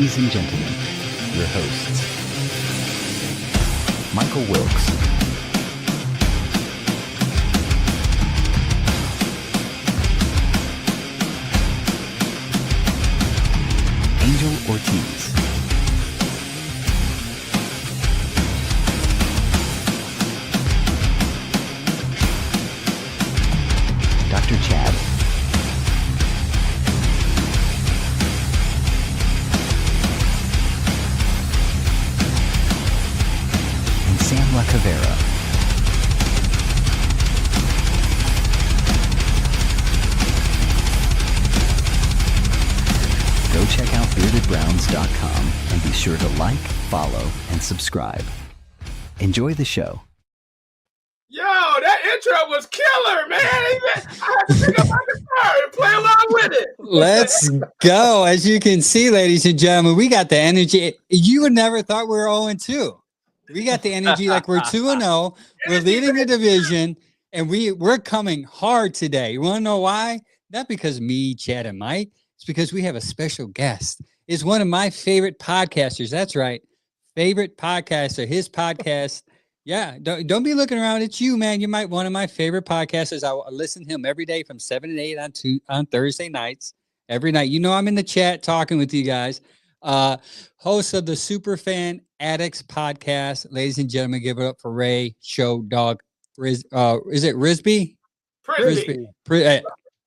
Ladies and gentlemen, your hosts, Michael Wilkes, Angel Ortiz, Dr. Chad, and Sam La Cavera. Go check out beardedbrowns.com and be sure to like, follow, and subscribe. Enjoy the show. Yo, that intro was killer, man. I had to pick up my guitar and play along with it. Let's go. As you can see, ladies and gentlemen, we got the energy. You would never thought we were 0-2. We got the energy like we're 2-0. We're leading the division, and we're coming hard today. You want to know why? Not because me, Chad, and Mike. It's because we have a special guest. It's one of my favorite podcasters. That's right. Favorite podcaster. His podcast. Yeah. Don't be looking around at you, man. You might one of my favorite podcasters. I listen to him every day from 7 to 8 on Thursday nights. Every night. You know, I'm in the chat talking with you guys. Host of the Superfan Addicts podcast. Ladies and gentlemen, give it up for Ray Show Dog. Is it Risby? Prisby.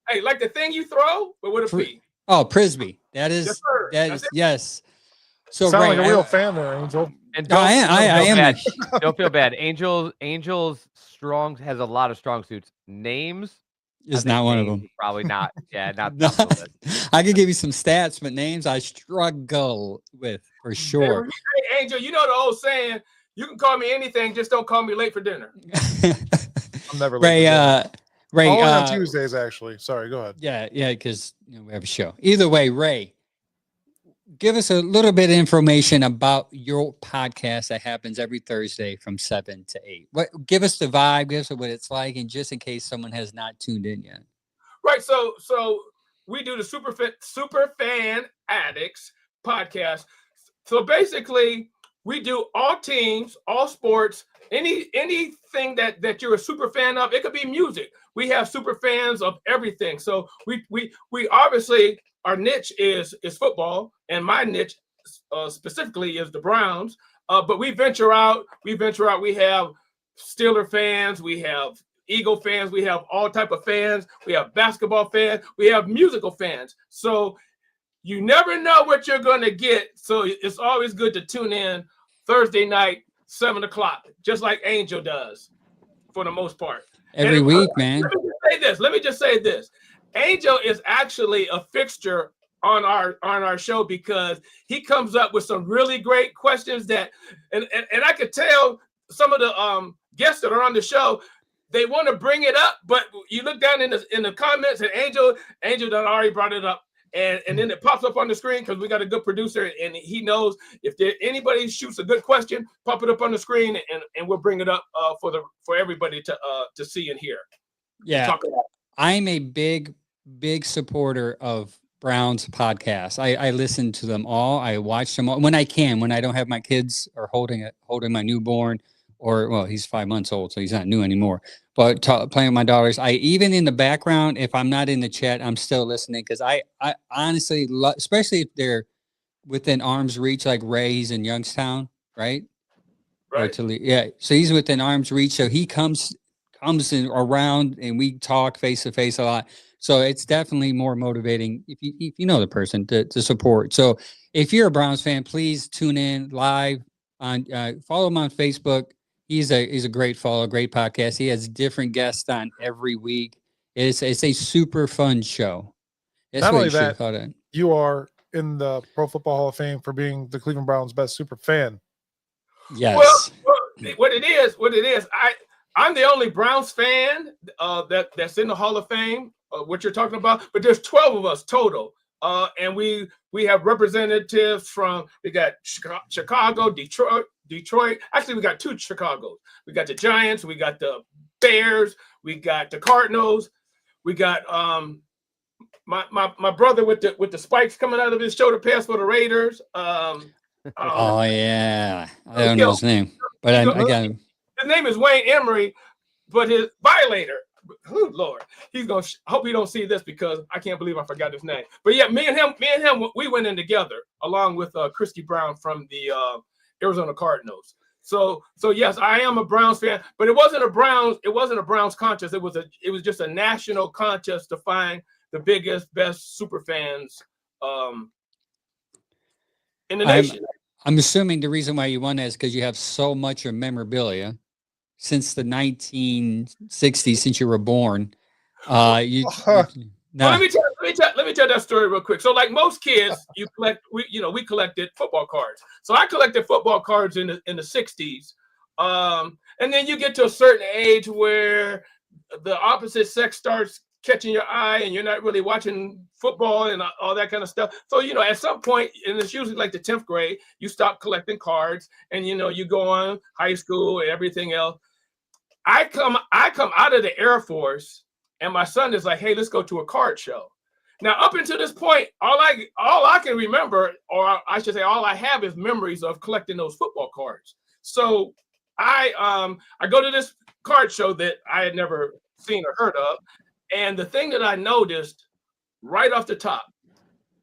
Hey, like the thing you throw, but with a P. Oh, Prisby. That is, Yes, sir. that is, yes. So Sound Ray, like a real fan there, Angel. And I am. Don't feel bad. Angel's strong has a lot of strong suits. Names Is not one of them. Probably not. Yeah, not. No, top of the list. I could give you some stats, but names I struggle with for sure. Hey, Angel, you know the old saying, you can call me anything, just don't call me late for dinner. I'm never Ray, Ray, only on Tuesdays, actually. Sorry, go ahead. yeah, because we have a show. Either way, Ray, give us a little bit of information about your podcast that happens every Thursday from 7 to 8. Give us the vibe, give us what it's like, and just in case someone has not tuned in yet. Right. So we do the Superfan Addicts podcast. So basically, we do all teams, all sports, anything that you're a super fan of. It could be music. We have super fans of everything. So we obviously, our niche is football, and my niche specifically is the Browns. But we venture out. We have Steeler fans. We have Eagle fans. We have all type of fans. We have basketball fans. We have musical fans. So you never know what you're going to get. So it's always good to tune in Thursday night, 7 o'clock, just like Angel does for the most part. Every week, man. Let me just say this. Angel is actually a fixture on our show because he comes up with some really great questions that, and I could tell some of the guests that are on the show, they want to bring it up, but you look down in the comments and Angel done already brought it up. And then it pops up on the screen because we got a good producer and he knows if anybody shoots a good question, pop it up on the screen and we'll bring it up for everybody to see and hear. Yeah, Talk about. I'm a big supporter of Browns podcasts. I listen to them all. I watch them all when I can. When I don't have my kids or holding my newborn, or well, he's 5 months old, so he's not new anymore. But playing with my daughters, I even in the background, if I'm not in the chat, I'm still listening because I honestly love, especially if they're within arm's reach, like Ray, he's in Youngstown, right? Right. Yeah. So he's within arm's reach. So he comes in around and we talk face to face a lot. So it's definitely more motivating if you know the person to support. So if you're a Browns fan, please tune in live on follow him on Facebook. He's a great follow, great podcast. He has different guests on every week. It's a super fun show. That's Not what only you should that, call it. You are in the Pro Football Hall of Fame for being the Cleveland Browns' best super fan. Yes. Well, what it is, I'm the only Browns fan that's in the Hall of Fame. What you're talking about, but there's 12 of us total, and we have representatives from. We got Chicago, Detroit. Actually, we got 2 Chicagos. We got the Giants. We got the Bears. We got the Cardinals. We got my brother with the spikes coming out of his shoulder pads for the Raiders. Oh yeah, I don't know his name, but I got him. His name is Wayne Emery, but his violator. Oh Lord, he's gonna. I hope he don't see this because I can't believe I forgot his name. But yeah, me and him, we went in together along with Christy Brown from the Arizona Cardinals. So yes, I am a Browns fan, but it wasn't a Browns contest. It was just a national contest to find the biggest, best super fans in the nation. I'm assuming the reason why you won that is because you have so much of memorabilia since the 1960s, since you were born. Let me tell that story real quick. So, like most kids, we collected football cards. So I collected football cards in the 60s, and then you get to a certain age where the opposite sex starts catching your eye, and you're not really watching football and all that kind of stuff. So at some point, and it's usually like the 10th grade, you stop collecting cards, and you go on high school and everything else. I come out of the Air Force, and my son is like, "Hey, let's go to a card show." Now, up until this point, all I can remember, or I should say, all I have is memories of collecting those football cards. So I go to this card show that I had never seen or heard of, and the thing that I noticed right off the top,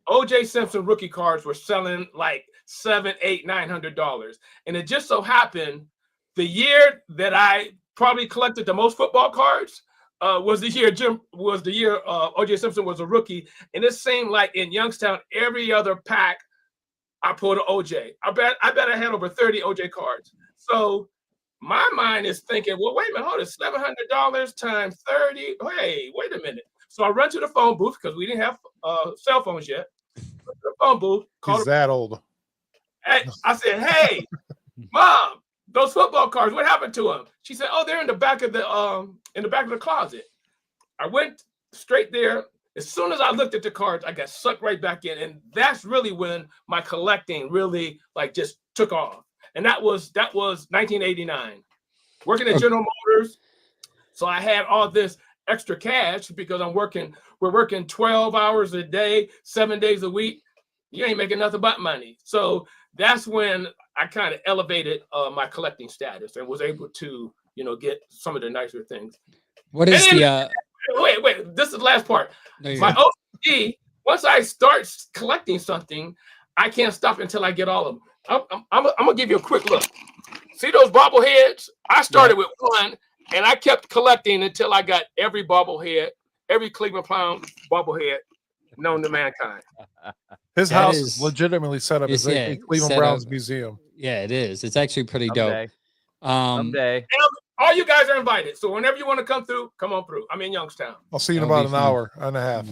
O.J. Simpson rookie cards were selling like $700, $800, $900, and it just so happened the year that I probably collected the most football cards was the year O.J. Simpson was a rookie, and it seemed like in Youngstown every other pack I pulled an O.J. I bet I had over 30 O.J. cards. So my mind is thinking, well, wait a minute, hold it, $700 times 30. Hey, wait a minute. So I run to the phone booth because we didn't have cell phones yet. The phone booth. He's that old. I said, "Hey, Mom, those football cards, what happened to them?" She said, "Oh, they're in the back of the closet." I went straight there. As soon as I looked at the cards, I got sucked right back in, and that's really when my collecting really just took off. And that was 1989. Working at General Motors, so I had all this extra cash because we're working 12 hours a day, 7 days a week. You ain't making nothing but money. So that's when I kind of elevated my collecting status and was able to, get some of the nicer things. What is wait, this is the last part. No, my OCD, once I start collecting something, I can't stop until I get all of them. I'm gonna give you a quick look. See those bobbleheads? I started with one, and I kept collecting until I got every bobblehead, every Cleveland Brown bobblehead known to mankind. His house is legitimately set up as a Cleveland Browns museum. Yeah, it is. It's actually pretty dope. Someday. And all you guys are invited. So whenever you want to come through, come on through. I'm in Youngstown. I'll see you in about an hour and a half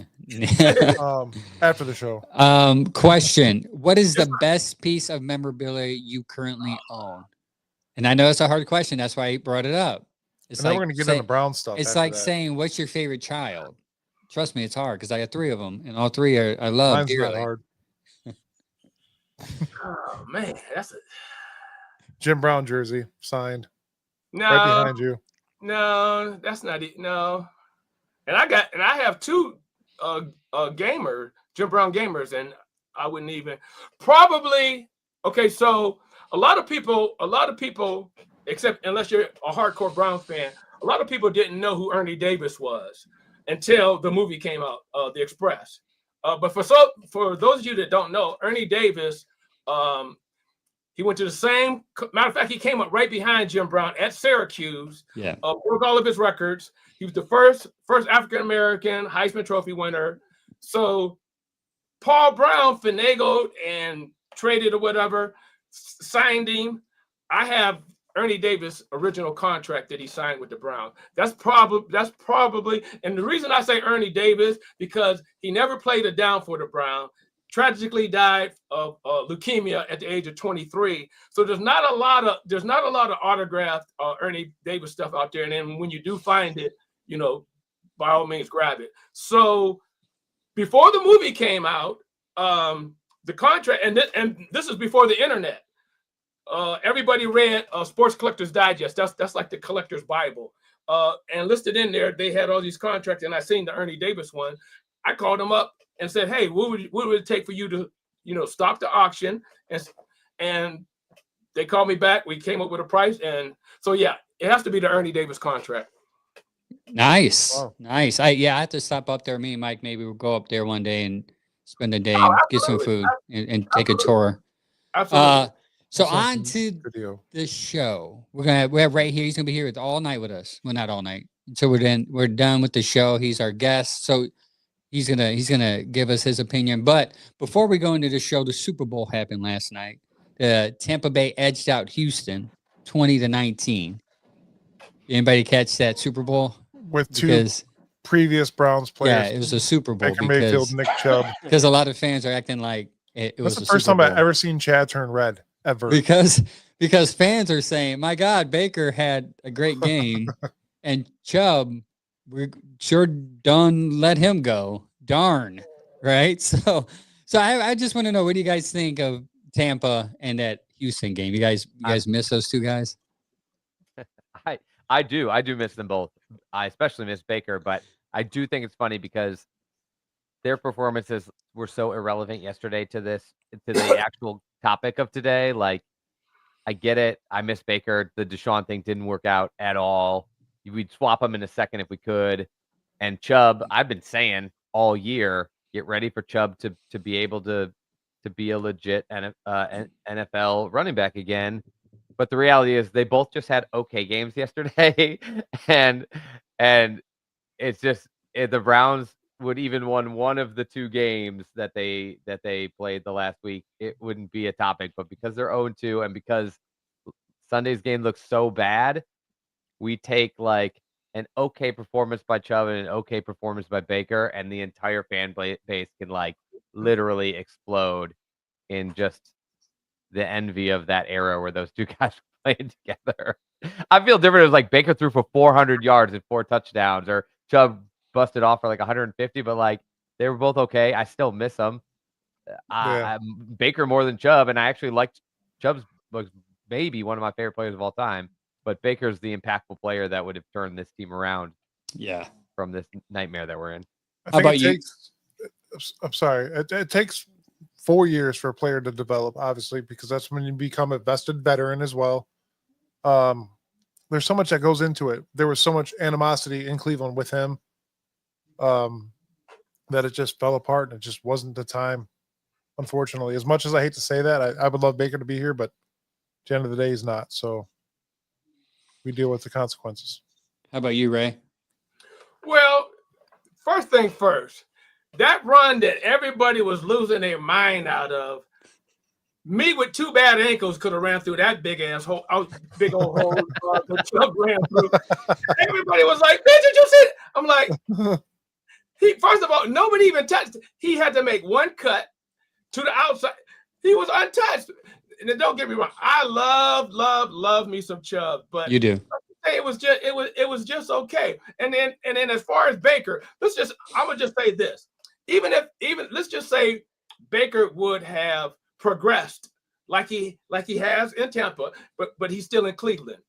after the show. Question: what is the best piece of memorabilia you currently own? And I know it's a hard question. That's why I brought it up. It's and then we're going to get into Brown stuff. It's like saying, what's your favorite child? Trust me, it's hard because I got 3 of them, and all 3 I love Mine's dearly. not hard. Oh man, that's a Jim Brown jersey signed. No, right behind you. No, that's not it. No, and I have 2 Jim Brown gamers, and I wouldn't even probably. Okay, so a lot of people, except unless you're a hardcore Browns fan, a lot of people didn't know who Ernie Davis was until the movie came out, The Express. But for those of you that don't know, Ernie Davis, he went to the same. Matter of fact, he came up right behind Jim Brown at Syracuse. Yeah, broke all of his records. He was the first African American Heisman Trophy winner. So Paul Brown finagled and traded or whatever, signed him. I have Ernie Davis' original contract that he signed with the Browns. That's probably, and the reason I say Ernie Davis because he never played a down for the Browns. Tragically died of leukemia at the age of 23. So there's not a lot of autographed Ernie Davis stuff out there. And then when you do find it, by all means grab it. So before the movie came out, the contract, and this is before the internet. Everybody read Sports Collector's Digest. That's like the collector's Bible. And listed in there, they had all these contracts, and I seen the Ernie Davis one. I called them up and said, hey, what would it take for you to, stop the auction? And they called me back. We came up with a price. And so, yeah, it has to be the Ernie Davis contract. Nice. Wow. Nice. I have to stop up there. Me and Mike, maybe we'll go up there one day and spend a day Oh, and get some absolutely. food and take a tour. Absolutely. So That's on awesome to video. the show. We have right here. He's gonna be here all night with us. Well, not all night. So we're done with the show. He's our guest. So he's gonna give us his opinion. But before we go into the show, the Super Bowl happened last night. Tampa Bay edged out Houston 20-19. Anybody catch that Super Bowl? With two previous Browns players. Yeah, it was a Super Bowl Baker Mayfield, Nick Chubb. because a lot of fans are acting like it was That's a the first Super time Bowl. I've ever seen Chad turn red, ever. Because fans are saying, my God, Baker had a great game and Chubb, we sure done let him go. Darn. Right. So I just want to know, what do you guys think of Tampa and that Houston game? You guys miss those two guys? I do miss them both. I especially miss Baker, but I do think it's funny because their performances were so irrelevant yesterday to the actual topic of today. Like, I get it. I miss Baker. The Deshaun thing didn't work out at all. We'd swap him in a second if we could. And Chubb, I've been saying all year, get ready for Chubb to be able to be a legit NFL running back again. But the reality is they both just had okay games yesterday. and it's just the Browns would even won one of the two games that they played the last week, it wouldn't be a topic. But because they're 0-2 and because Sunday's game looks so bad, we take like an okay performance by Chubb and an okay performance by Baker, and the entire fan base can like literally explode in just the envy of that era where those two guys played together. I feel different. It was like Baker threw for 400 yards and 4 touchdowns, or Chubb busted off for like 150, but like they were both okay. I still miss them. Baker more than Chubb, and I actually liked Chubb's was maybe one of my favorite players of all time, but Baker's the impactful player that would have turned this team around. Yeah, from this nightmare that we're in. How about you? I'm sorry. It takes 4 years for a player to develop, obviously, because that's when you become a vested veteran as well. There's so much that goes into it. There was so much animosity in Cleveland with him that it just fell apart, and it just wasn't the time, unfortunately. As much as I hate to say that, I would love Baker to be here, but at the end of the day, he's not. So we deal with the consequences. How about you, Ray? Well, first thing first, that run that everybody was losing their mind out of, me with 2 bad ankles could have ran through that big ass hole, big old hole that Chubb ran through. Everybody was like, "Man, did you see it?" I'm like, first of all, nobody even touched. He had to make one cut to the outside. He was untouched. And don't get me wrong, I love me some Chubb, but you do. It was just okay. And then as far as Baker, I'm gonna just say this. Even let's just say Baker would have progressed like he has in Tampa, but he's still in Cleveland.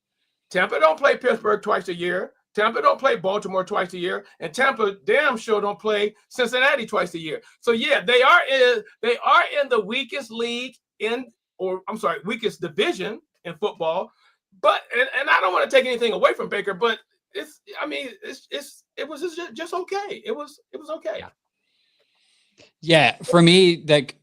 Tampa don't play Pittsburgh twice a year. Tampa don't play Baltimore twice a year, and Tampa damn sure don't play Cincinnati twice a year. So yeah, they are in the weakest league weakest division in football. But and I don't want to take anything away from Baker, but it was just okay. It was okay. Yeah, for me, like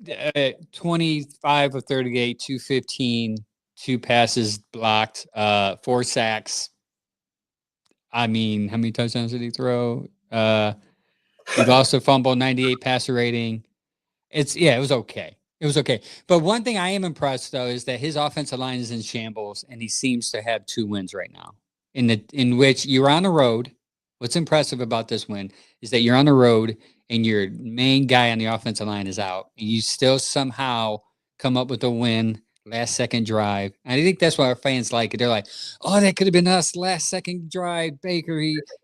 25 of 38, 215, 2 passes blocked, 4 sacks. I mean, how many touchdowns did he throw? He lost a fumble, 98 passer rating. It was okay. It was okay. But one thing I am impressed, though, is that his offensive line is in shambles, and he seems to have 2 wins right now, in which you're on the road. What's impressive about this win is that you're on the road and your main guy on the offensive line is out, and you still somehow come up with a win, last-second drive. And I think that's why our fans like it. They're like, oh, that could have been us, last-second drive, Baker.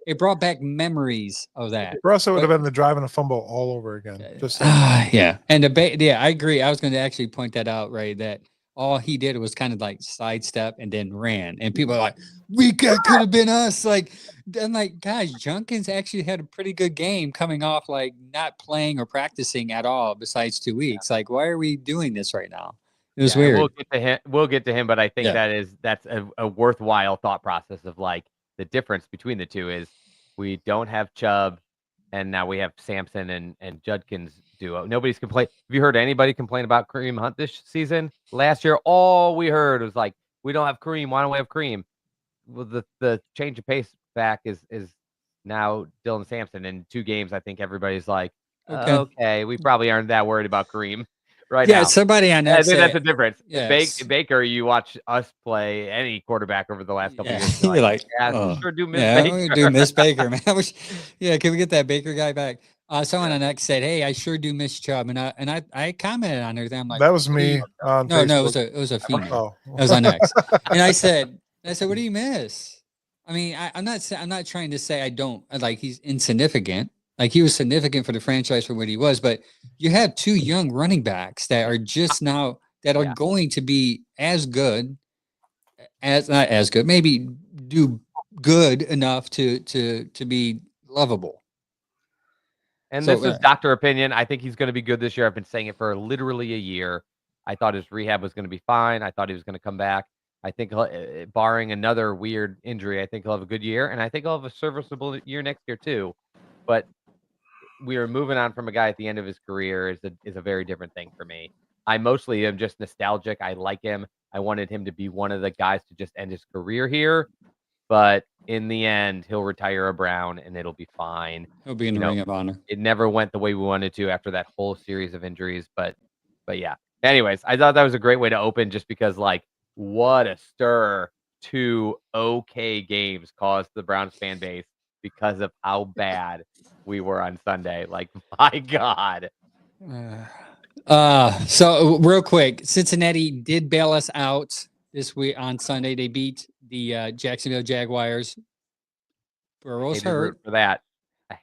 It brought back memories of that. For us, it would have been the drive and a fumble all over again. Yeah. And I agree. I was going to actually point that out, right, that all he did was kind of like sidestep and then ran. And people are like, could have been us. Like, I'm like, guys, Junkins actually had a pretty good game coming off like not playing or practicing at all besides 2 weeks. Like, why are we doing this right now? It was weird. We'll get to him. We'll get to him, but I think Yeah. that's a worthwhile thought process of like the difference between the two is we don't have Chubb, and now we have Sampson and Judkins duo. Nobody's complained. Have you heard anybody complain about Kareem Hunt this season? Last year, all we heard was like, we don't have Kareem. Why don't we have Kareem? Well, the change of pace back is now Dylan Sampson. In 2 games, I think everybody's like, okay, we probably aren't that worried about Kareem right now. Yeah, somebody on that I think that's the difference. Yes. Baker, you watch us play any quarterback over the last couple of years. You're like, we sure do miss yeah, Baker. we do miss Baker, man. Can we get that Baker guy back? Someone on X said, "Hey, I sure do miss Chubb," and I commented on her. I'm like, That was me on no, Facebook. it was a female. Oh. It was on X, and I said, what do you miss? I mean, I'm not trying to say I don't like he's insignificant. Like he was significant for the franchise for what he was, but you have 2 young running backs that are just now that are going to be as good as not as good, maybe do good enough to be lovable. And this is doctor opinion. I think he's going to be good this year. I've been saying it for literally a year. I thought his rehab was going to be fine. I thought he was going to come back. I think barring another weird injury, I think he'll have a good year, and I think he'll have a serviceable year next year too. But we are moving on from a guy at the end of his career is a very different thing for me. I mostly am just nostalgic. I like him. I wanted him to be one of the guys to just end his career here, but in the end, he'll retire a Brown and it'll be fine. He'll be in the Ring of Honor. It never went the way we wanted to after that whole series of injuries, but yeah. Anyways, I thought that was a great way to open just because like what a stir 2 okay games caused the Browns fan base because of how bad we were on Sunday. Like, my God. So real quick, Cincinnati did bail us out this week on Sunday. They beat the Jacksonville Jaguars. Burrow's hurt for that.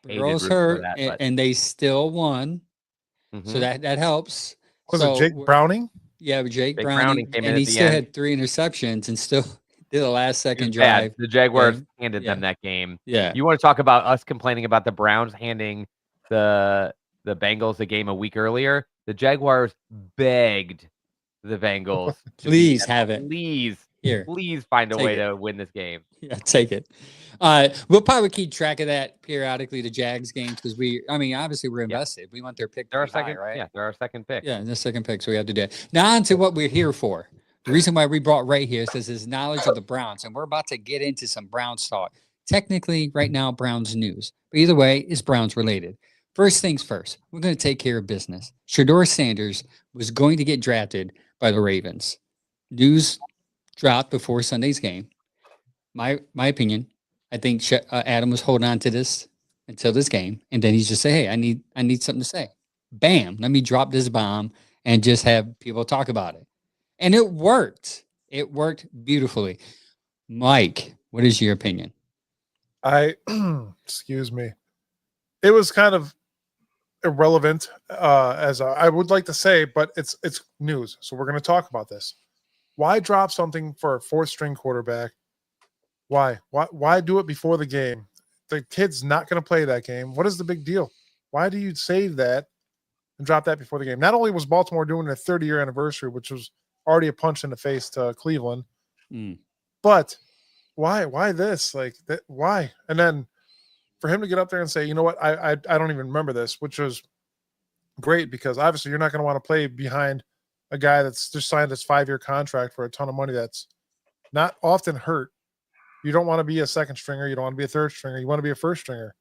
Burrow's hurt, and they still won. Mm-hmm. So that helps. Was it Jake Browning? Yeah, Jake Browning came in and he still had 3 interceptions and still did a last-second drive. The Jaguars handed them that game. Yeah. You want to talk about us complaining about the Browns handing the Bengals a game a week earlier? The Jaguars begged the Bengals please have it. Please find a way to win this game. Yeah, take it. We'll probably keep track of that periodically, the Jags games, because obviously we're invested. We want their pick. They're our second, right? Yeah, they're our second pick. Yeah, the second pick, so we have to do it. Now on to what we're here for. The reason why we brought Ray here is his knowledge of the Browns, and we're about to get into some Browns talk. Technically, right now, Browns news. But either way, it's Browns related. First things first, we're going to take care of business. Shedeur Sanders was going to get drafted by the Ravens. News dropped before Sunday's game. My opinion, I think Adam was holding on to this until this game, and then he's just say, "Hey, I need something to say." Bam! Let me drop this bomb and just have people talk about it, and it worked. It worked beautifully. Mike, what is your opinion? Excuse me. It was kind of irrelevant, as I would like to say, but it's news, so we're going to talk about this. Why drop something for a 4th-string quarterback? Why do it before the game? The kid's not going to play that game. What is the big deal? Why do you save that and drop that before the game? Not only was Baltimore doing their 30-year anniversary, which was already a punch in the face to Cleveland, but why this? Like that? Why? And then for him to get up there and say, you know what, I don't even remember this, which was great because obviously you're not going to want to play behind a guy that's just signed this 5-year contract for a ton of money that's not often hurt. You don't want to be a 2nd stringer. You don't want to be a 3rd stringer. You want to be a 1st stringer.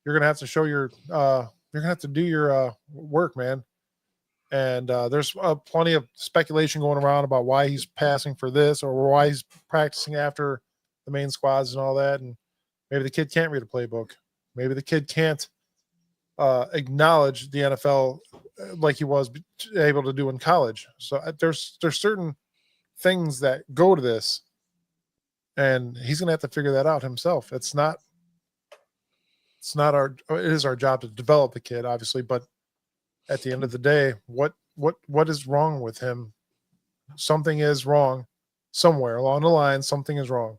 You're going to have to show you're going to have to do your work, man. And there's plenty of speculation going around about why he's passing for this or why he's practicing after the main squads and all that. And maybe the kid can't read a playbook. Maybe the kid can't acknowledge the NFL like he was able to do in college. So there's certain things that go to this, and he's going to have to figure that out himself. It is our job to develop the kid, obviously, but at the end of the day, what is wrong with him something is wrong somewhere along the line. Something is wrong.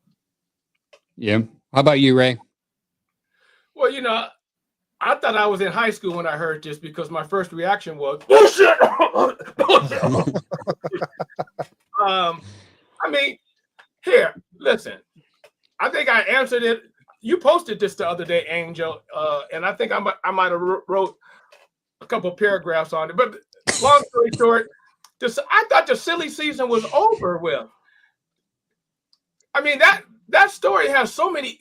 Yeah. How about you, Ray? Well, I thought I was in high school when I heard this because my first reaction was bullshit. Bullshit. I mean, here, listen. I think I answered it. You posted this the other day, Angel, and I think I might have wrote a couple paragraphs on it. But long story short, I thought the silly season was over with. I mean, that story has so many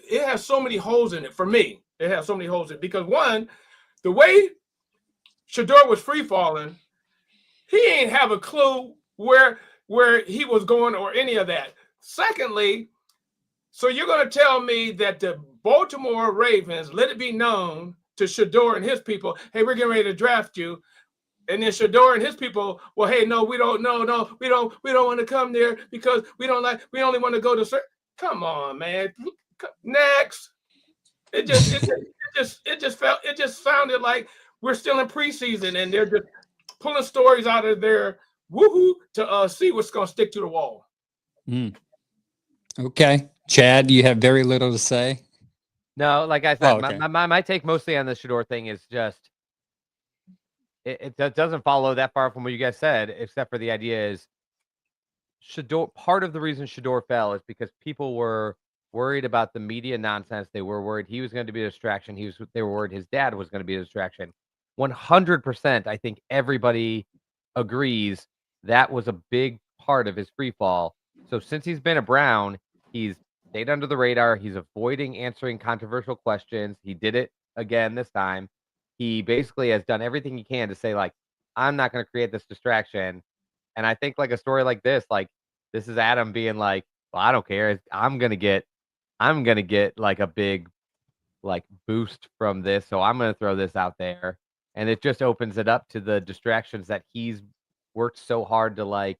holes in it for me. It has so many holes in it because one, the way Shador was free falling, he ain't have a clue where he was going or any of that. Secondly, so you're going to tell me that the Baltimore Ravens let it be known to Shador and his people, hey, we're getting ready to draft you. And then Shador and his people, well, hey, no, we don't want to come there because we only want to go to. Come on, man. Next. It just sounded like we're still in preseason and they're just pulling stories out of their woohoo to see what's going to stick to the wall. Okay. Chad, you have very little to say. No, like I said, okay. my take mostly on the Shador thing is just it doesn't follow that far from what you guys said, except for the idea is Shador. Part of the reason Shador fell is because people were worried about the media nonsense. They were worried he was going to be a distraction. They were worried his dad was going to be a distraction. 100%, I think everybody agrees that was a big part of his free fall. So since he's been a Brown, he's stayed under the radar. He's avoiding answering controversial questions. He did it again this time. He basically has done everything he can to say, like, I'm not going to create this distraction. And I think like a story like this is Adam being like, well, I don't care. I'm going to get like a big like boost from this. So I'm going to throw this out there. And it just opens it up to the distractions that he's worked so hard to like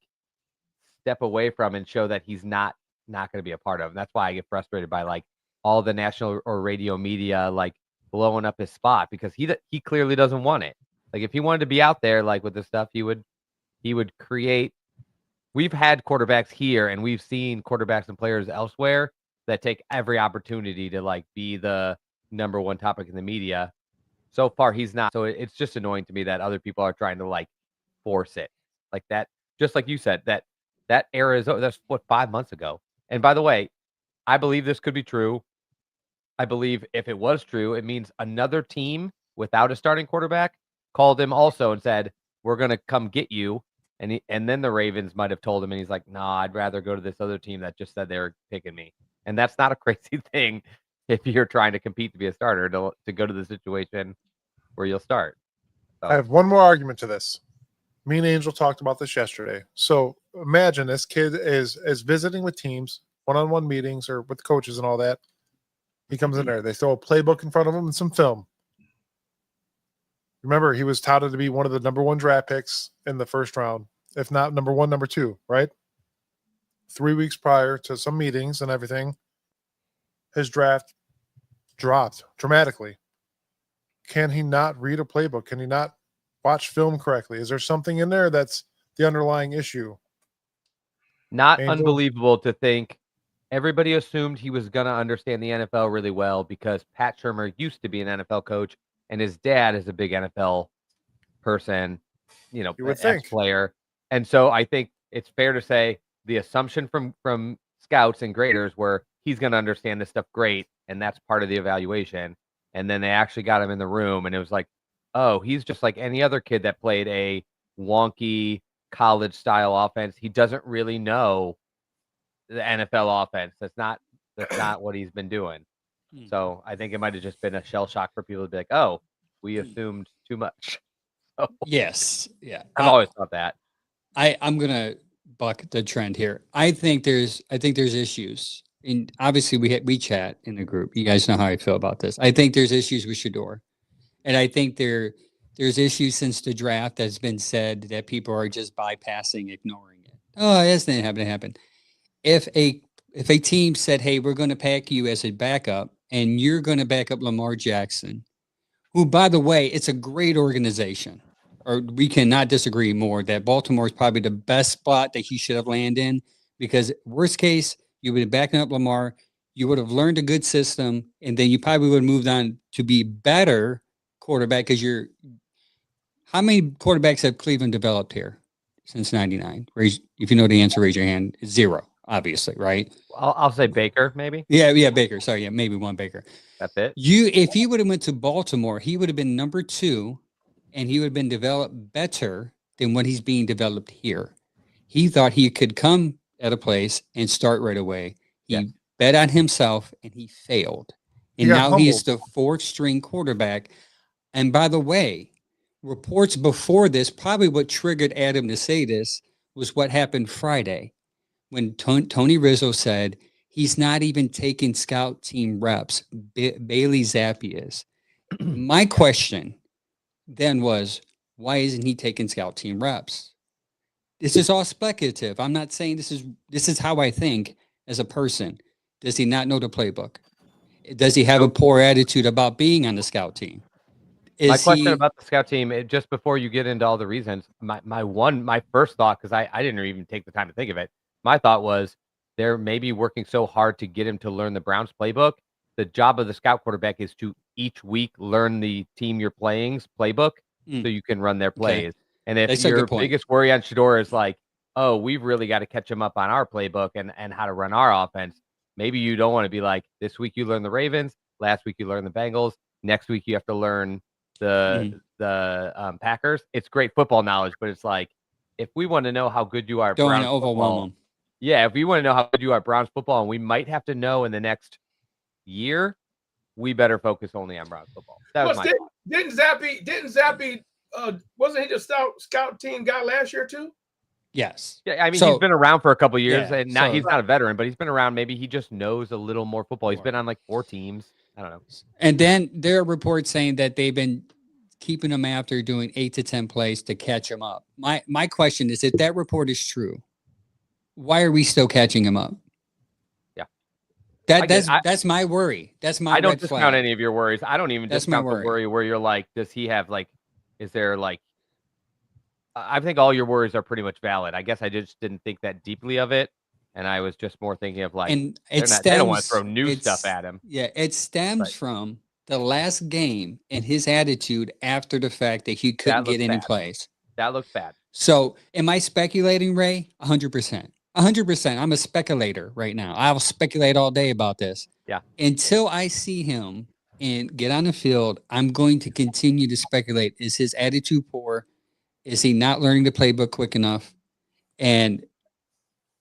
step away from and show that he's not going to be a part of. And that's why I get frustrated by like all the national or radio media like blowing up his spot because he clearly doesn't want it. Like if he wanted to be out there like with this stuff, he would create. We've had quarterbacks here and we've seen quarterbacks and players elsewhere that take every opportunity to like be the number one topic in the media. So far, he's not. So it's just annoying to me that other people are trying to like force it like that. Just like you said, that era is that's what 5 months ago. And by the way, I believe this could be true. I believe if it was true, it means another team without a starting quarterback called him also and said, we're going to come get you. And then the Ravens might have told him, and he's like, no, I'd rather go to this other team that just said they were picking me. And that's not a crazy thing if you're trying to compete to be a starter to go to the situation where you'll start. So. I have one more argument to this. Me and Angel talked about this yesterday. So imagine this kid is visiting with teams, one-on-one meetings or with coaches and all that. He comes in there. They throw a playbook in front of him and some film. Remember, he was touted to be one of the number one draft picks in the first round, if not number one, number two, right? 3 weeks prior to some meetings and everything, his draft dropped dramatically. Can he not read a playbook? Can he not watch film correctly? Is there something in there that's the underlying issue? Not Angel? Unbelievable to think. Everybody assumed he was going to understand the NFL really well because Pat Shurmur used to be an NFL coach and his dad is a big NFL person, ex-player. And so I think it's fair to say the assumption from scouts and graders were he's going to understand this stuff great, and that's part of the evaluation. And then they actually got him in the room, and it was like, oh, he's just like any other kid that played a wonky college-style offense. He doesn't really know the NFL offense. That's not what he's been doing. So I think it might have just been a shell shock for people to be like, oh, we assumed too much. So, yes. Yeah. I've always thought that. I'm going to buck the trend here. I think there's issues. And obviously we chat in the group. You guys know how I feel about this. I think there's issues with Shador. And I think there's issues since the draft that's been said that people are just bypassing, ignoring it. Oh, that's not going to happen. If a team said, hey, we're going to pack you as a backup and you're going to back up Lamar Jackson, who, by the way, it's a great organization. or we cannot disagree more that Baltimore is probably the best spot that he should have landed in, because worst case, you would have backing up Lamar. You would have learned a good system, and then you probably would have moved on to be better quarterback, because how many quarterbacks have Cleveland developed here since 99? If you know the answer, raise your hand. It's 0, obviously, right? I'll say Baker, maybe. Yeah, Baker. Sorry, yeah, maybe one Baker. That's it. If he would have went to Baltimore, he would have been number 2, and he would have been developed better than what he's being developed here. He thought he could come at a place and start right away. He bet on himself, and he failed. And now he is the 4th string quarterback. And by the way, reports before this, probably what triggered Adam to say this, was what happened Friday when Tony Rizzo said he's not even taking scout team reps. Bailey Zappi is. My question then was, why isn't he taking scout team reps? This is all speculative. I'm not saying this is how I think as a person. Does he not know the playbook? Does he have a poor attitude about being on the scout team? My question about the scout team, just before you get into all the reasons, my first thought, because I didn't even take the time to think of it, my thought was they're maybe working so hard to get him to learn the Browns playbook. The job of the scout quarterback is to each week learn the team you're playing's playbook so you can run their plays. Okay. And if your biggest worry on Shedeur is like, oh, we've really got to catch him up on our playbook and how to run our offense, maybe you don't want to be like, this week you learn the Ravens, last week you learn the Bengals, next week you have to learn the Packers. It's great football knowledge, but it's like, if we want to know how good you are, don't want to overwhelm them. Yeah, if we want to know how good you are at Browns football, and we might have to know in the next year, we better focus only on Browns football. That was my didn't Zappi wasn't he the scout team guy last year too? Yes. Yeah, I mean, he's been around for a couple of years, and now he's not a veteran, but he's been around. Maybe he just knows a little more football. He's been on like 4 teams. I don't know. And then there are reports saying that they've been keeping him after doing 8 to 10 plays to catch him up. My question is, if that report is true, why are we still catching him up? Yeah. That's my worry. That's my I don't red discount flag. any of your worries. I don't even discount the worry where you're like, does he have like, is there like, I think all your worries are pretty much valid. I guess I just didn't think that deeply of it. And I was just more thinking of like, and they don't want to throw new stuff at him. Yeah, it stems from the last game and his attitude after the fact that he couldn't get any plays. That looks bad. So am I speculating, Ray? 100%. 100%. I'm a speculator right now. I'll speculate all day about this. Yeah. Until I see him and get on the field, I'm going to continue to speculate. Is his attitude poor? Is he not learning the playbook quick enough? And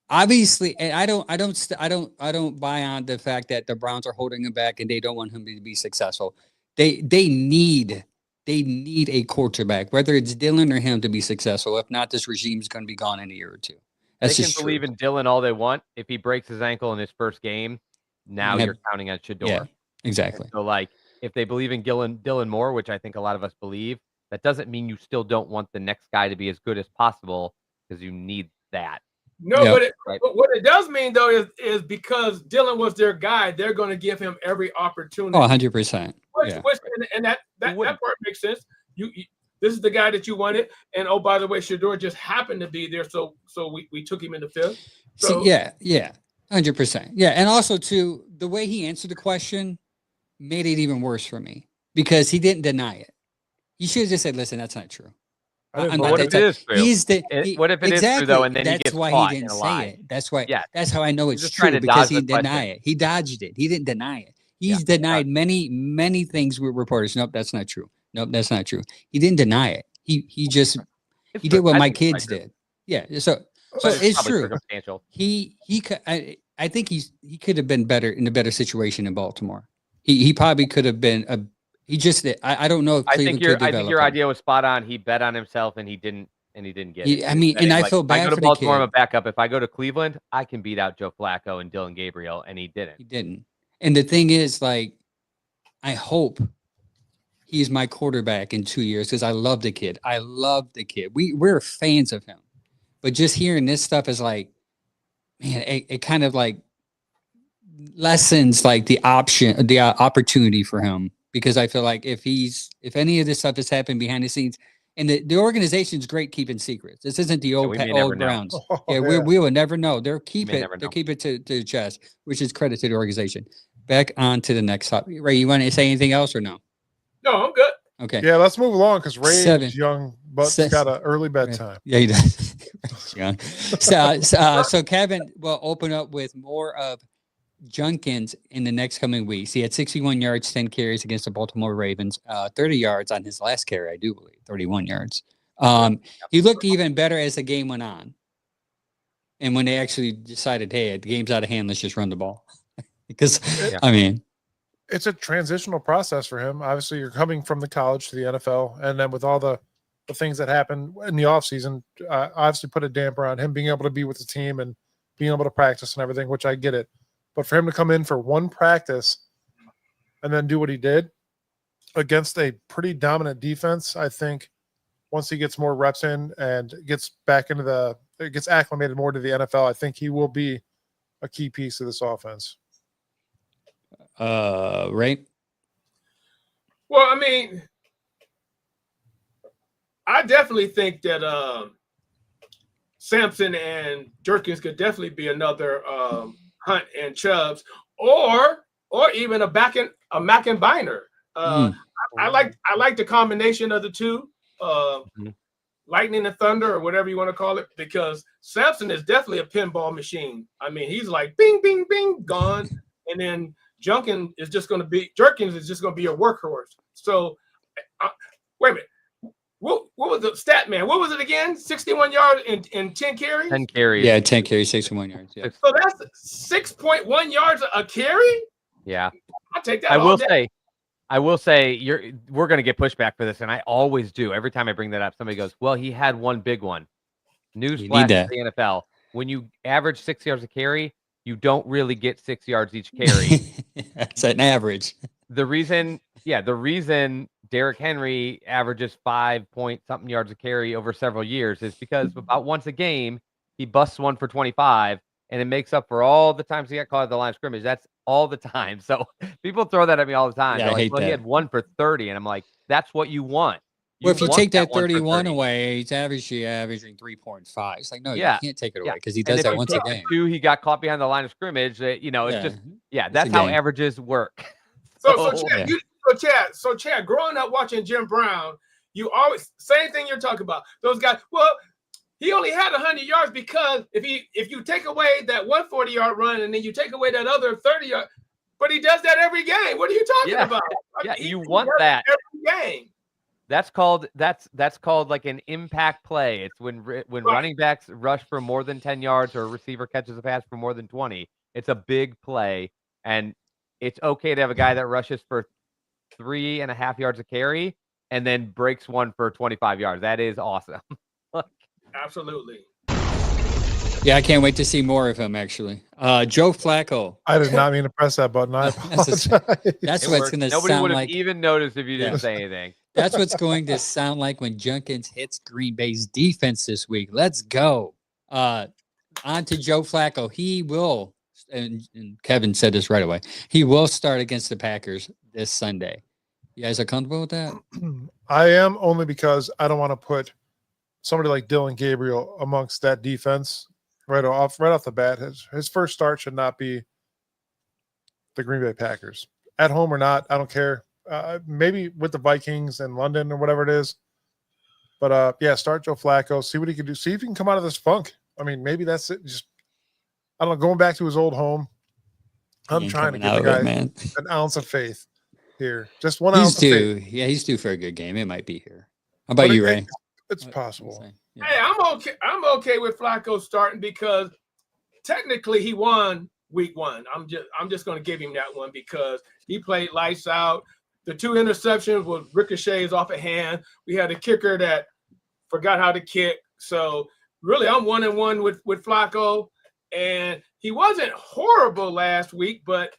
obviously, and I don't buy on the fact that the Browns are holding him back and they don't want him to be successful. They need a quarterback, whether it's Dylan or him, to be successful. If not, this regime is going to be gone in a year or two. They can believe in Dylan all they want. If he breaks his ankle in his first game, now you're counting on Shedeur. Yeah, exactly. And so, like, if they believe in Dylan more, which I think a lot of us believe, that doesn't mean you still don't want the next guy to be as good as possible, because you need that. No, but what it does mean, though, is because Dylan was their guy, they're going to give him every opportunity. Oh, 100%. And that part makes sense. This is the guy that you wanted, and oh, by the way, Shedeur just happened to be there, so we took him in the 5th. So, yeah, 100%. Yeah, and also too, the way he answered the question made it even worse for me, because he didn't deny it. He should have just said, "Listen, that's not true." What if it is true? What if it is true though, and then he gets caught in a lie? That's why he didn't say it. That's why. Yeah. That's how I know it's true, because he denied it. He dodged it. He didn't deny it. He's denied many things with reporters. Nope, that's not true. Nope, that's not true. He didn't deny it. He did what my kids did. Yeah. So it's true. I think he could have been better in a better situation in Baltimore. He probably could have been I don't know if Cleveland could develop I think your idea was spot on. He bet on himself and he didn't get it. I mean, and I feel bad for the kid. I go to Baltimore, I'm a backup. If I go to Cleveland, I can beat out Joe Flacco and Dylan Gabriel, and he didn't. He didn't. And the thing is, like, I hope he's my quarterback in 2 years, because I love the kid. We're fans of him. But just hearing this stuff is like, man, it kind of like lessens like the opportunity for him, because I feel like if any of this stuff has happened behind the scenes, And the organization's great keeping secrets. This isn't the old we may never old know. Browns. Oh, Yeah, yeah. we will never know. They'll keep may it. never They'll know. keep it to the chest, which is credit to the organization. Back on to the next topic. Ray, you want to say anything else or no? No, I'm good. Okay. Yeah, let's move along because Ray's Seven. young, but Six. got an early bedtime. Yeah, he does. Young. So Kevin will open up with more of Junkins in the next coming weeks. He had 61 yards, 10 carries against the Baltimore Ravens, 30 yards on his last carry, I do believe, 31 yards. He looked even better as the game went on. And when they actually decided, hey, the game's out of hand, let's just run the ball. Because, I mean, it's a transitional process for him. Obviously, you're coming from the college to the NFL, and then with all the things that happen in the offseason, obviously put a damper on him being able to be with the team and being able to practice and everything, which I get it. But for him to come in for one practice and then do what he did against a pretty dominant defense, I think once he gets more reps in and gets back into gets acclimated more to the NFL, I think he will be a key piece of this offense. Ray? Well, I mean, I definitely think that Sampson and Jerkins could definitely be another Hunt and Chubbs, or even a Mackenbiner. I like the combination of the two, lightning and thunder, or whatever you want to call it, because Sampson is definitely a pinball machine. I mean, he's like bing, bing, bing, gone, and then Jerkins is just going to be a workhorse. So, wait a minute. What was the stat, man? What was it again? 61 yards and 10 carries? 10 carries. Yeah, 10 carries, 61 yards. Yeah. So that's 6.1 yards a carry? Yeah. I'll take that. I will say we're going to get pushback for this, and I always do. Every time I bring that up, somebody goes, well, he had one big one. Newsflash to the NFL. When you average 6 yards a carry, you don't really get 6 yards each carry. That's an average. The reason Derrick Henry averages 5-point-something yards a carry over several years is because about once a game, he busts one for 25, and it makes up for all the times he got caught at the line of scrimmage. That's all the time. So people throw that at me all the time. Yeah, They're I like, hate well, he that. had one for 30, and I'm like, that's what you want. Well, if you want take that one for 31 30. away, he's averaging 3.5. It's like, no, Yeah. you can't take it away Yeah. because he And does if that you once a take the game. 2 he got caught behind the line of scrimmage, it's just that's a how game. averages work. So Chad, growing up watching Jim Brown, you always same thing you're talking about. Those guys. Well, he only had 100 yards because if you take away that 140-yard run and then you take away that other 30-yard, but he does that every game. What are you talking about? Yeah, He you want works that every game. That's called like an impact play. It's when running backs rush for more than 10 yards or a receiver catches a pass for more than 20. It's a big play, and it's okay to have a guy that rushes for 3.5 yards a carry and then breaks one for 25 yards. That is awesome. Absolutely. Yeah, I can't wait to see more of him, actually. Joe Flacco. I did not mean to press that button. I apologize. That's It what's worked. going to Nobody sound would have like. even noticed if you didn't say anything. That's what's going to sound like when Junkins hits Green Bay's defense this week. Let's go. On to Joe Flacco. He will, and Kevin said this right away, he will start against the Packers this Sunday. You guys are comfortable with that? I am, only because I don't want to put somebody like Dylan Gabriel amongst that defense right off the bat. His first start should not be the Green Bay Packers. At home or not, I don't care. Maybe with the Vikings in London or whatever it is. But start Joe Flacco, see what he can do. See if he can come out of this funk. I mean, maybe that's it. Just, I don't know, going back to his old home. I'm trying to give the guy an ounce of faith here. Just 1 ounce of faith. Yeah, he's due for a good game. It might be here. How about you, Ray? It's possible. Yeah. Hey, I'm okay with Flacco starting because technically he won week 1. I'm just going to give him that one because he played lights out. The 2 interceptions were ricochets off a hand. We had a kicker that forgot how to kick. So really, I'm 1-1 with Flacco, and he wasn't horrible last week, but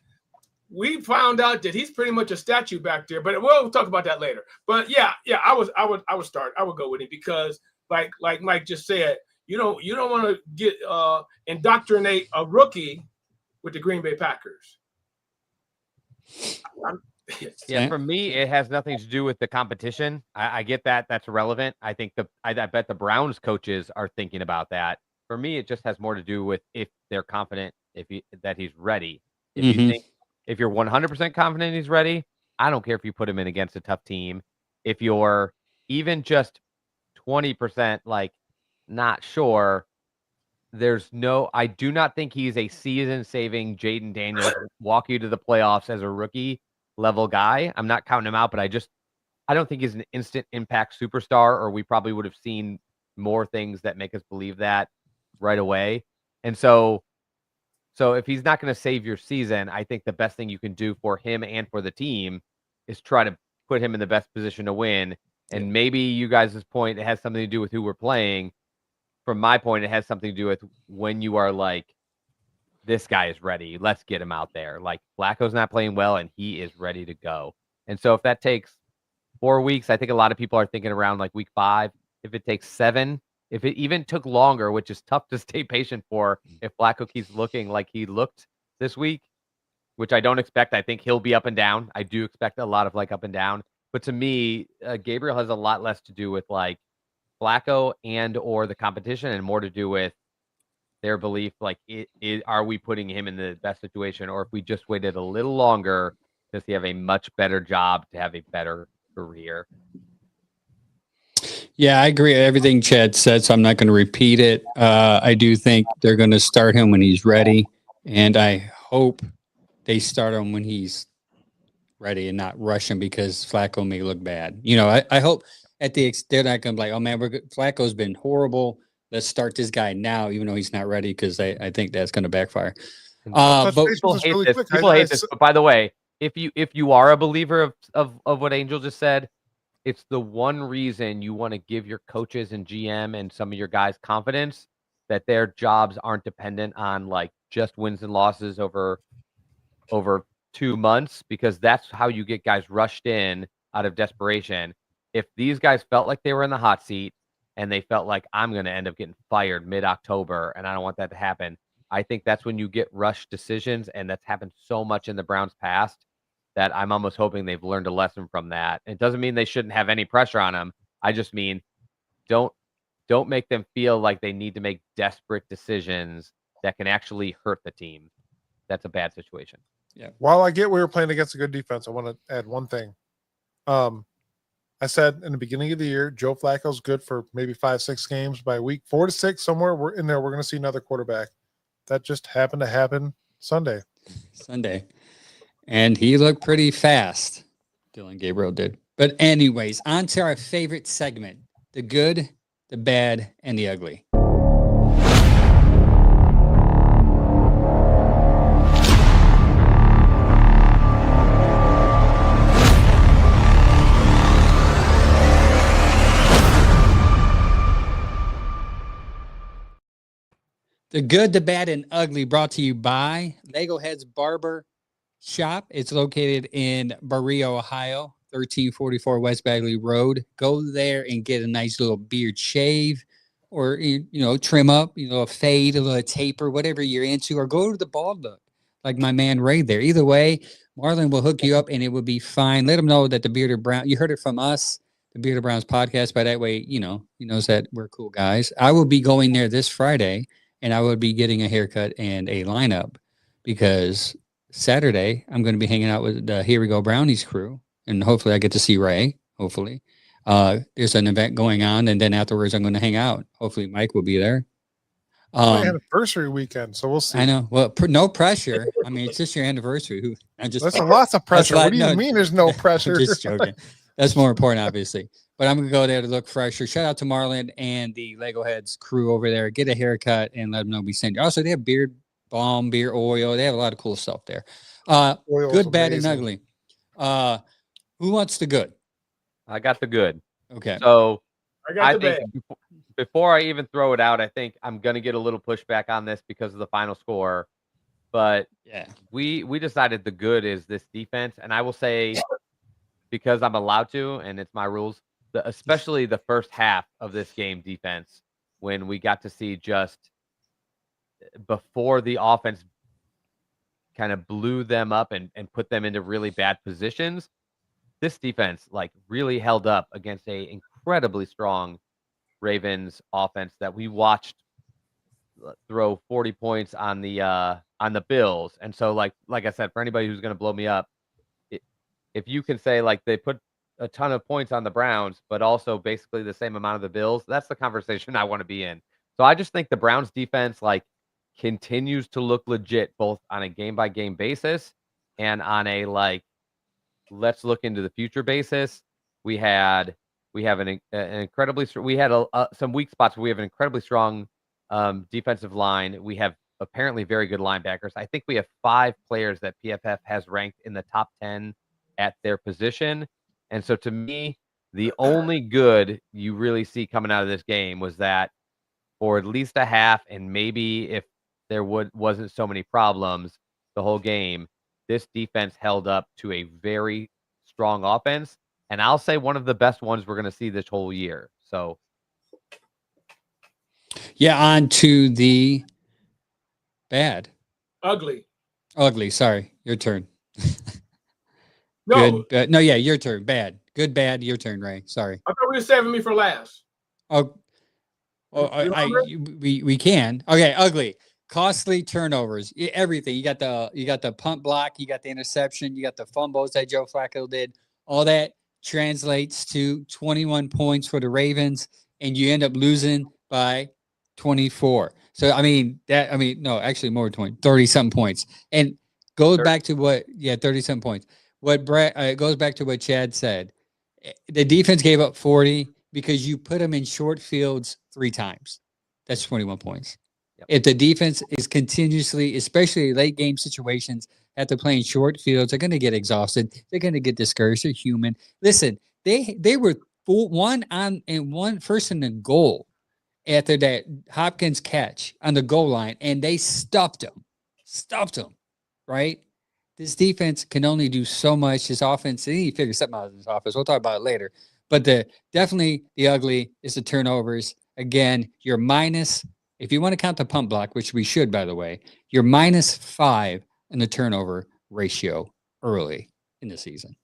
we found out that he's pretty much a statue back there. But we'll talk about that later. But yeah, I would start. I would go with him because, like Mike just said, you don't want to get indoctrinate a rookie with the Green Bay Packers. Yeah, for me, it has nothing to do with the competition. I get that. That's relevant. I think I bet the Browns coaches are thinking about that. For me, it just has more to do with if they're confident that he's ready. If you Mhm. think if you're 100% confident he's ready, I don't care if you put him in against a tough team. If you're even just 20% like not sure, I do not think he's a season-saving Jaden Daniels walk you to the playoffs as a rookie level guy. I'm not counting him out, but I don't think he's an instant impact superstar, or we probably would have seen more things that make us believe that right away. And so if he's not going to save your season, I think the best thing you can do for him and for the team is try to put him in the best position to win. And maybe you guys' point, it has something to do with who we're playing. From my point, it has something to do with when you are like, this guy is ready. Let's get him out there. Like Flacco's not playing well and he is ready to go. And so if that takes 4 weeks, I think a lot of people are thinking around like week 5. If it takes 7, if it even took longer, which is tough to stay patient for, if Flacco keeps looking like he looked this week, which I don't expect. I think he'll be up and down. I do expect a lot of like up and down. But to me, Gabriel has a lot less to do with like Flacco and or the competition and more to do with their belief, like, are we putting him in the best situation? Or if we just waited a little longer, does he have a much better job to have a better career? Yeah, I agree with everything Chad said, so I'm not going to repeat it. I do think they're going to start him when he's ready, and I hope they start him when he's ready and not rush him because Flacco may look bad. I hope they're not going to be like, oh, man, Flacco's been horrible. Let's start this guy now, even though he's not ready, because I think that's going to backfire. Touch But base with us really quick. People hate this. But by the way, if you are a believer of what Angel just said, it's the one reason you want to give your coaches and GM and some of your guys confidence that their jobs aren't dependent on like just wins and losses over 2 months, because that's how you get guys rushed in out of desperation. If these guys felt like they were in the hot seat and they felt like I'm going to end up getting fired mid-October and I don't want that to happen, I think that's when you get rushed decisions, and that's happened so much in the Browns' past that I'm almost hoping they've learned a lesson from that. It doesn't mean they shouldn't have any pressure on them. I just mean don't make them feel like they need to make desperate decisions that can actually hurt the team. That's a bad situation. Yeah. While I get we were playing against a good defense, I want to add one thing. I said in the beginning of the year, Joe Flacco's good for maybe 5-6 games. By week 4 to 6, somewhere we're in there, we're going to see another quarterback. That just happened to happen Sunday. And he looked pretty fast. Dylan Gabriel did. But anyways, on to our favorite segment, the good, the bad, and the ugly. The good, the bad, and ugly brought to you by Lego Heads Barber Shop. It's located in Barrio, Ohio, 1344 West Bagley Road. Go there and get a nice little beard shave or, trim up, a fade, a little taper, whatever you're into, or go to the bald look like my man Ray there. Either way, Marlon will hook you up and it will be fine. Let him know that the Bearded Brown, you heard it from us, the Bearded Browns podcast. By that way, he knows that we're cool guys. I will be going there this Friday. And I would be getting a haircut and a lineup because Saturday I'm going to be hanging out with the Here We Go Brownies crew. And hopefully I get to see Ray. Hopefully. There's an event going on. And then afterwards I'm going to hang out. Hopefully Mike will be there. My anniversary weekend. So we'll see. I know. Well, no pressure. I mean, it's just your anniversary. There's lots of pressure. What do you mean there's no pressure? I'm just joking. That's more important, obviously. But I'm going to go there to look fresher. Shout out to Marlon and the Lego Heads crew over there. Get a haircut and let them know we send you. Also, they have beard balm, beard oil. They have a lot of cool stuff there. Good, bad, and ugly. Who wants the good? I got the good. Okay. So I think before I even throw it out, I think I'm going to get a little pushback on this because of the final score. But yeah, we decided the good is this defense. And I will say, because I'm allowed to, and it's my rules, especially the first half of this game defense, when we got to see just before the offense kind of blew them up and put them into really bad positions. This defense like really held up against a incredibly strong Ravens offense that we watched throw 40 points on the Bills. And so like I said, for anybody who's going to blow me up, if you can say like they put a ton of points on the Browns, but also basically the same amount of the Bills, that's the conversation I want to be in. So I just think the Browns defense like continues to look legit both on a game by game basis and on a like let's look into the future basis. We have an incredibly we had some weak spots, but we have an incredibly strong defensive line. We have apparently very good linebackers. I think we have 5 players that PFF has ranked in the top 10 at their position. And so to me, the only good you really see coming out of this game was that for at least a half, and maybe if there wasn't so many problems the whole game, this defense held up to a very strong offense. And I'll say one of the best ones we're going to see this whole year. So Yeah, on to the bad. Ugly. Sorry, your turn. No, Good. No, yeah, your turn. Bad. Good, bad. Your turn, Ray. Sorry. I thought we were saving me for last. Oh, You we can. Okay, ugly. Costly turnovers. Everything. You got the punt block. You got the interception. You got the fumbles that Joe Flacco did. All that translates to 21 points for the Ravens, and you end up losing by 24. So no, actually more than 30-something points. And goes back to 30-something points. What Brett goes back to what Chad said. The defense gave up 40 because you put them in short fields 3 times. That's 21 points. Yep. If the defense is continuously, especially late game situations, after playing short fields, they're going to get exhausted. They're going to get discouraged. They're human. Listen, they were first and the goal after that Hopkins catch on the goal line, and they stuffed them, right? This defense can only do so much. This offense, they need to figure something out of this offense. We'll talk about it later. But definitely the ugly is the turnovers. Again, you're minus, if you want to count the punt block, which we should, by the way, you're -5 in the turnover ratio early in the season.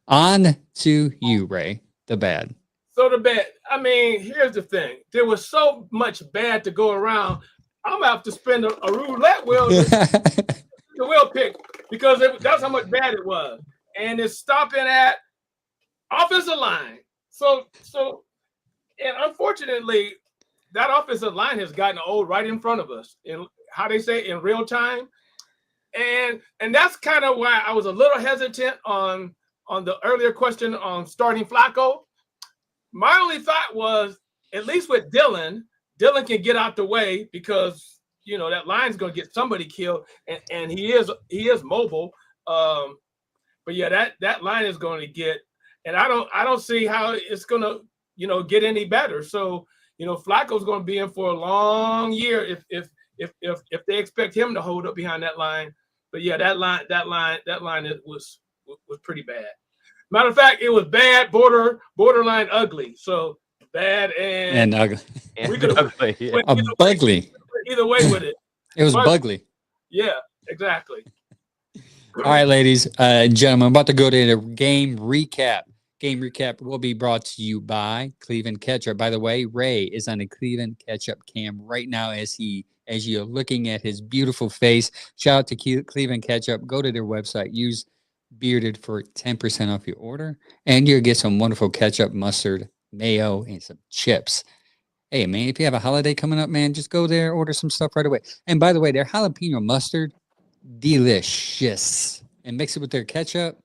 On to you, Ray, the bad. So the bad. I mean, here's the thing. There was so much bad to go around. I'm gonna have to spend a roulette wheel, the wheel pick, because that's how much bad it was. And it's stopping at offensive line. So, and unfortunately, that offensive line has gotten old right in front of us. In how they say in real time, and that's kind of why I was a little hesitant on the earlier question on starting Flacco. My only thought was, at least with Dylan can get out the way because that line's gonna get somebody killed, and he is mobile. But yeah, that line is going to get, and I don't see how it's gonna get any better. So Flacco's going to be in for a long year if they expect him to hold up behind that line. But yeah, that line was pretty bad. Matter of fact, it was bad, borderline ugly. So bad and ugly. We could ugly. Yeah. Bugly. Either way with it. It was bugly. Yeah, exactly. All right, ladies and gentlemen, I'm about to go to the game recap. Game recap will be brought to you by Cleveland Ketchup. By the way, Ray is on a Cleveland Ketchup cam right now as you're looking at his beautiful face. Shout out to Cleveland Ketchup. Go to their website. Use Bearded for 10% off your order, and you'll get some wonderful ketchup, mustard, mayo, and some chips. Hey, man, if you have a holiday coming up, man, just go there, order some stuff right away. And by the way, their jalapeno mustard, delicious. And mix it with their ketchup.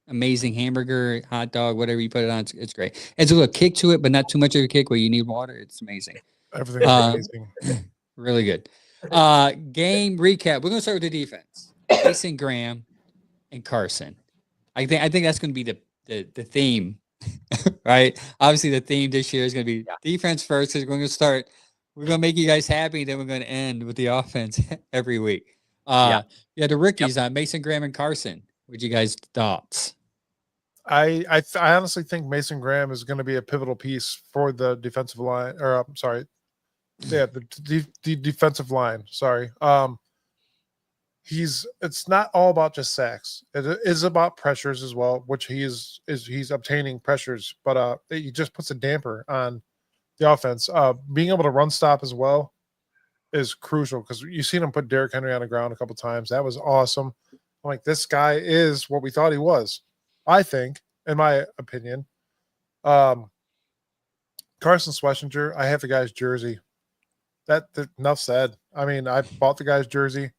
Amazing hamburger, hot dog, whatever you put it on, it's great. It's a little kick to it, but not too much of a kick where you need water. It's amazing. Everything's amazing. Really good. Game recap. We're going to start with the defense. Mason Graham and Carson. I think that's going to be the theme, right? Obviously, the theme this year is going to be defense first. Because we're going to make you guys happy, then we're going to end with the offense every week. The rookies on Mason Graham and Carson. What you guys' thoughts? I honestly think Mason Graham is going to be a pivotal piece for the defensive line. Or the defensive line. Sorry. it's not all about just sacks. It is about pressures as well, which he's obtaining pressures, but he just puts a damper on the offense. Being able to run stop as well is crucial because you've seen him put Derrick Henry on the ground a couple times. That was awesome. I'm like, this guy is what we thought he was, I think, in my opinion. Carson Schlesinger, I have the guy's jersey. That enough said. I mean, I bought the guy's jersey,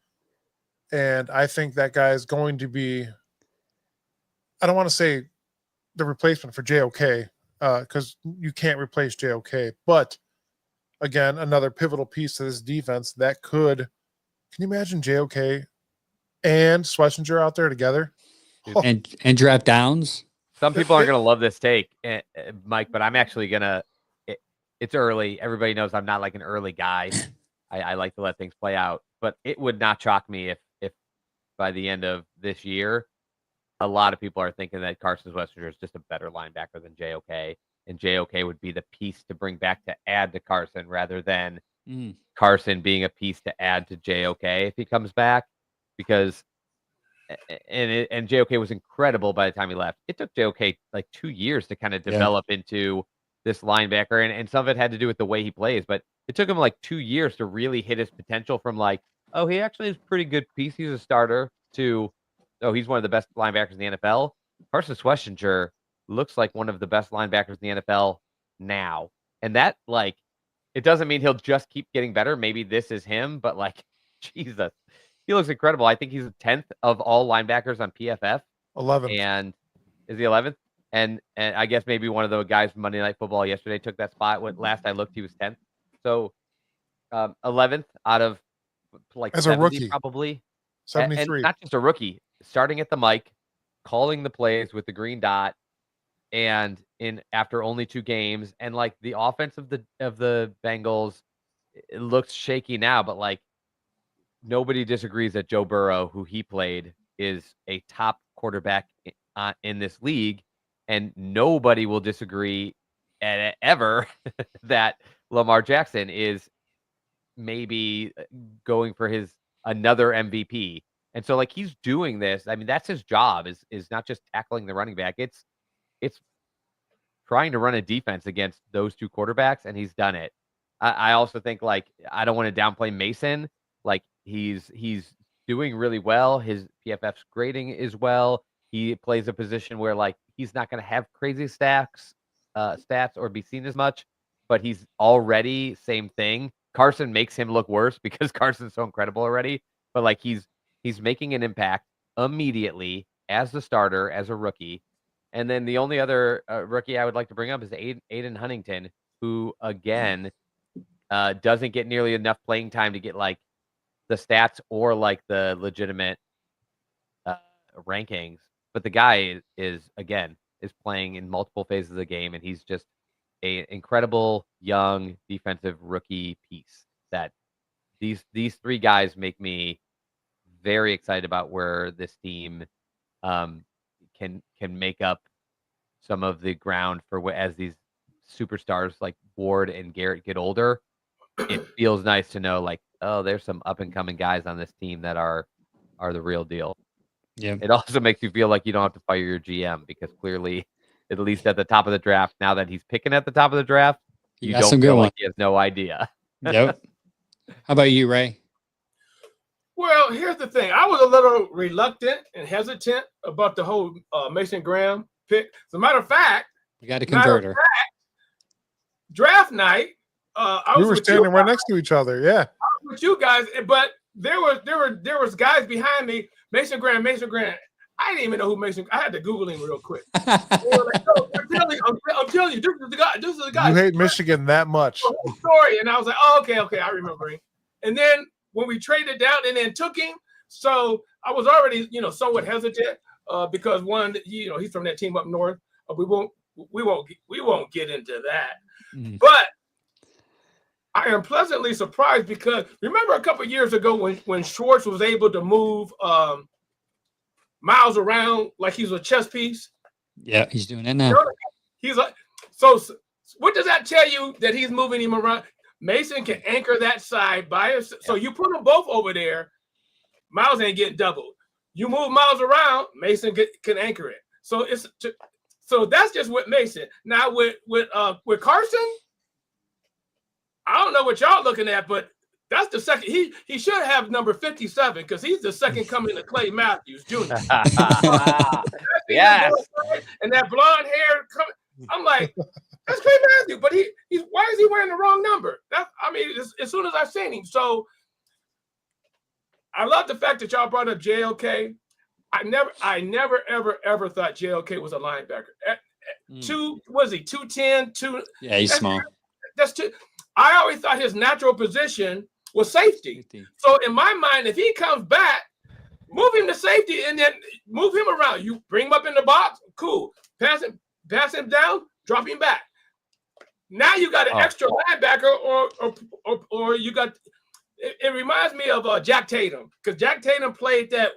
and I think that guy is going to be, I don't want to say the replacement for JOK, because you can't replace JOK, but again, another pivotal piece to this defense that could. Can you imagine JOK and Schlesinger out there together? And draft Downs. Some people aren't going to love this take, Mike, but I'm actually going to. It's early. Everybody knows I'm not like an early guy. I like to let things play out, but it would not shock me if by the end of this year, a lot of people are thinking that Carson Schlesinger is just a better linebacker than JOK, and JOK would be the piece to bring back to add to Carson rather than Carson being a piece to add to JOK if he comes back, because and JOK was incredible by the time he left. It took JOK like 2 years to kind of develop into this linebacker, and some of it had to do with the way he plays, but it took him like 2 years to really hit his potential from like, oh, he actually is a pretty good piece, he's a starter, to, oh, he's one of the best linebackers in the NFL. Carson Schlesinger looks like one of the best linebackers in the NFL now. And that, like, it doesn't mean he'll just keep getting better. Maybe this is him, but like, Jesus, he looks incredible. I think he's the 10th of all linebackers on PFF. 11th. And is he 11th? And I guess maybe one of the guys from Monday Night Football yesterday took that spot. When last I looked, he was 10th. So 11th out of like as 70, a rookie, probably. 73. And not just a rookie, starting at the mic, calling the plays with the green dot, and after only 2 games, and like the offense of the Bengals, it looks shaky now, but like nobody disagrees that Joe Burrow, who he played, is a top quarterback in this league. And nobody will disagree ever that Lamar Jackson is maybe going for his another MVP. And so like he's doing this. I mean, that's his job is not just tackling the running back. It's trying to run a defense against those 2 quarterbacks, and he's done it. I also think, like, I don't want to downplay Mason. Like he's doing really well. His PFF's grading is well. He plays a position where like he's not going to have crazy stats or be seen as much, but he's already same thing. Carson makes him look worse because Carson's so incredible already, but like he's making an impact immediately as the starter, as a rookie. And then the only other rookie I would like to bring up is Aiden Huntington, who again doesn't get nearly enough playing time to get like the stats or like the legitimate rankings. But the guy is playing in multiple phases of the game, and he's just an incredible young defensive rookie piece. That these 3 guys make me very excited about where this team can make up some of the ground for as these superstars like Ward and Garrett get older. It feels nice to know, like, oh, there's some up and coming guys on this team that are the real deal. Yeah. It also makes you feel like you don't have to fire your GM, because clearly, at least at the top of the draft, now that he's picking at the top of the draft, you don't feel like he has no idea. Yep. How about you, Ray? Well, here's the thing. I was a little reluctant and hesitant about the whole Mason Graham pick. As a matter of fact, We got a converter. Draft night, we were standing right next to each other. Yeah. I was with you guys, but there was guys behind me. Mason Graham. I didn't even know who Mason. I had to Google him real quick. Like, no, I'm telling you, this is the guy. You hate Michigan that much. Story, and I was like, oh, okay, I remember him. And then when we traded down and then took him, so I was already, somewhat hesitant because one, he's from that team up north. We won't get into that. Mm-hmm. But I am pleasantly surprised because remember a couple of years ago when Schwartz was able to move Miles around like he's a chess piece? Yeah, he's doing it now. He's like, so what does that tell you that he's moving him around? Mason can anchor that side by us. So you put them both over there. Miles ain't getting doubled. You move Miles around, Mason can anchor it. So so that's just with Mason. Now with Carson, I don't know what y'all looking at, but that's the second. He should have number 57 because he's the second coming to Clay Matthews Jr. Yes. And that blonde hair coming. I'm like, that's Clay Matthews, but he's why is he wearing the wrong number? As soon as I seen him. So I love the fact that y'all brought up JLK. I never ever thought JLK was a linebacker. Was he 210? Yeah, he's small. That's too. I always thought his natural position was safety. So in my mind, if he comes back, move him to safety and then move him around. You bring him up in the box, cool. Pass him down, drop him back. Now you got an extra linebacker, or you got. It reminds me of Jack Tatum because Jack Tatum played that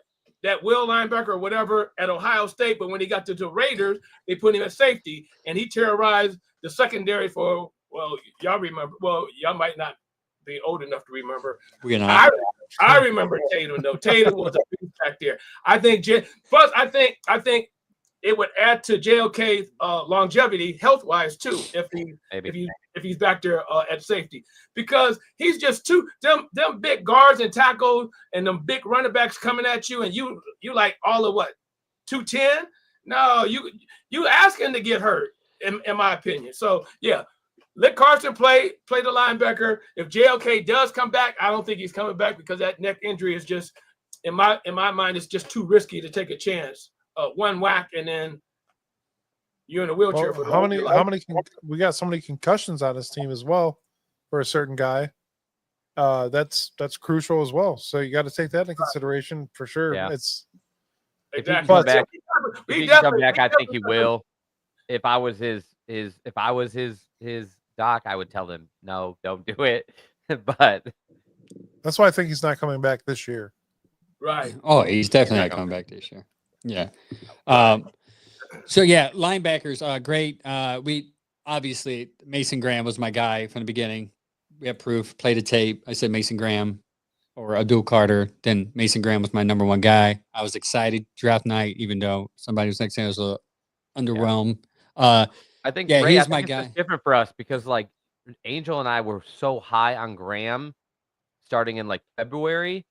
will linebacker or whatever at Ohio State, but when he got to the Raiders, they put him at safety, and he terrorized the secondary for. Well, y'all remember. Well, y'all might not be old enough to remember. We're not. I remember Tatum though. Tatum was a beast back there. I think it would add to JLK's longevity health-wise too if he's back there at safety because he's just them big guards and tackles and them big running backs coming at you and you like all of what 210? No, you asking to get hurt in my opinion. So yeah. Let Carson play the linebacker. If JLK does come back, I don't think he's coming back because that neck injury is just, in my mind, it's just too risky to take a chance. One whack and then you're in a wheelchair. Well, how many? We got so many concussions on this team as well for a certain guy. That's crucial as well. So you got to take that into consideration for sure. Yeah. It's exactly. If he can come back, I think he will. If I was his doc, I would tell him, no, don't do it. But that's why I think he's not coming back this year. Right. Oh, he's definitely not coming back this year. Yeah. So yeah, linebackers, great. We obviously Mason Graham was my guy from the beginning. We have proof. Played a tape. I said Mason Graham or Abdul Carter. Then Mason Graham was my number one guy. I was excited draft night, even though somebody was next to me was a little underwhelmed. I think yeah, Ray, he's I think my it's guy. just different for us because like Angel and I were so high on Graham starting in like February.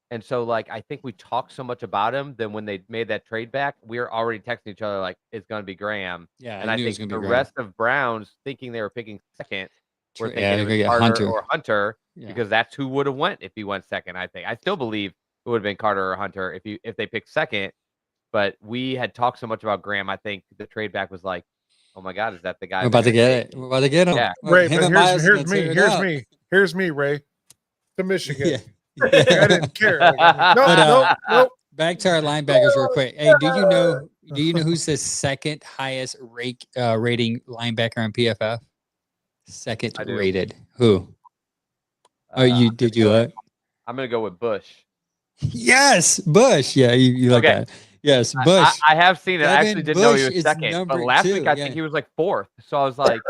And so like I think we talked so much about him that when they made that trade back, we were already texting each other like it's gonna be Graham. Yeah. And I think the rest of Browns thinking they were picking second were thinking it was Carter or Hunter because that's who would have went if he went second, I think. I still believe it would have been Carter or Hunter if they picked second. But we had talked so much about Graham, I think the trade back was like, oh my God, is that the guy? We're about to get it. We're about to get him. Yeah. Ray, but here's me, Ray. To Michigan. Yeah. I didn't care. Nope. Back to our linebackers real quick. Hey, do you know who's the second highest rating linebacker on PFF? Second rated. Who? Did you look? I'm gonna go with Bush. Yes, Bush. Yeah, you look at it. Yes, Bush. I have seen it. I actually didn't know he was second. But last week I think think he was like fourth. So I was like,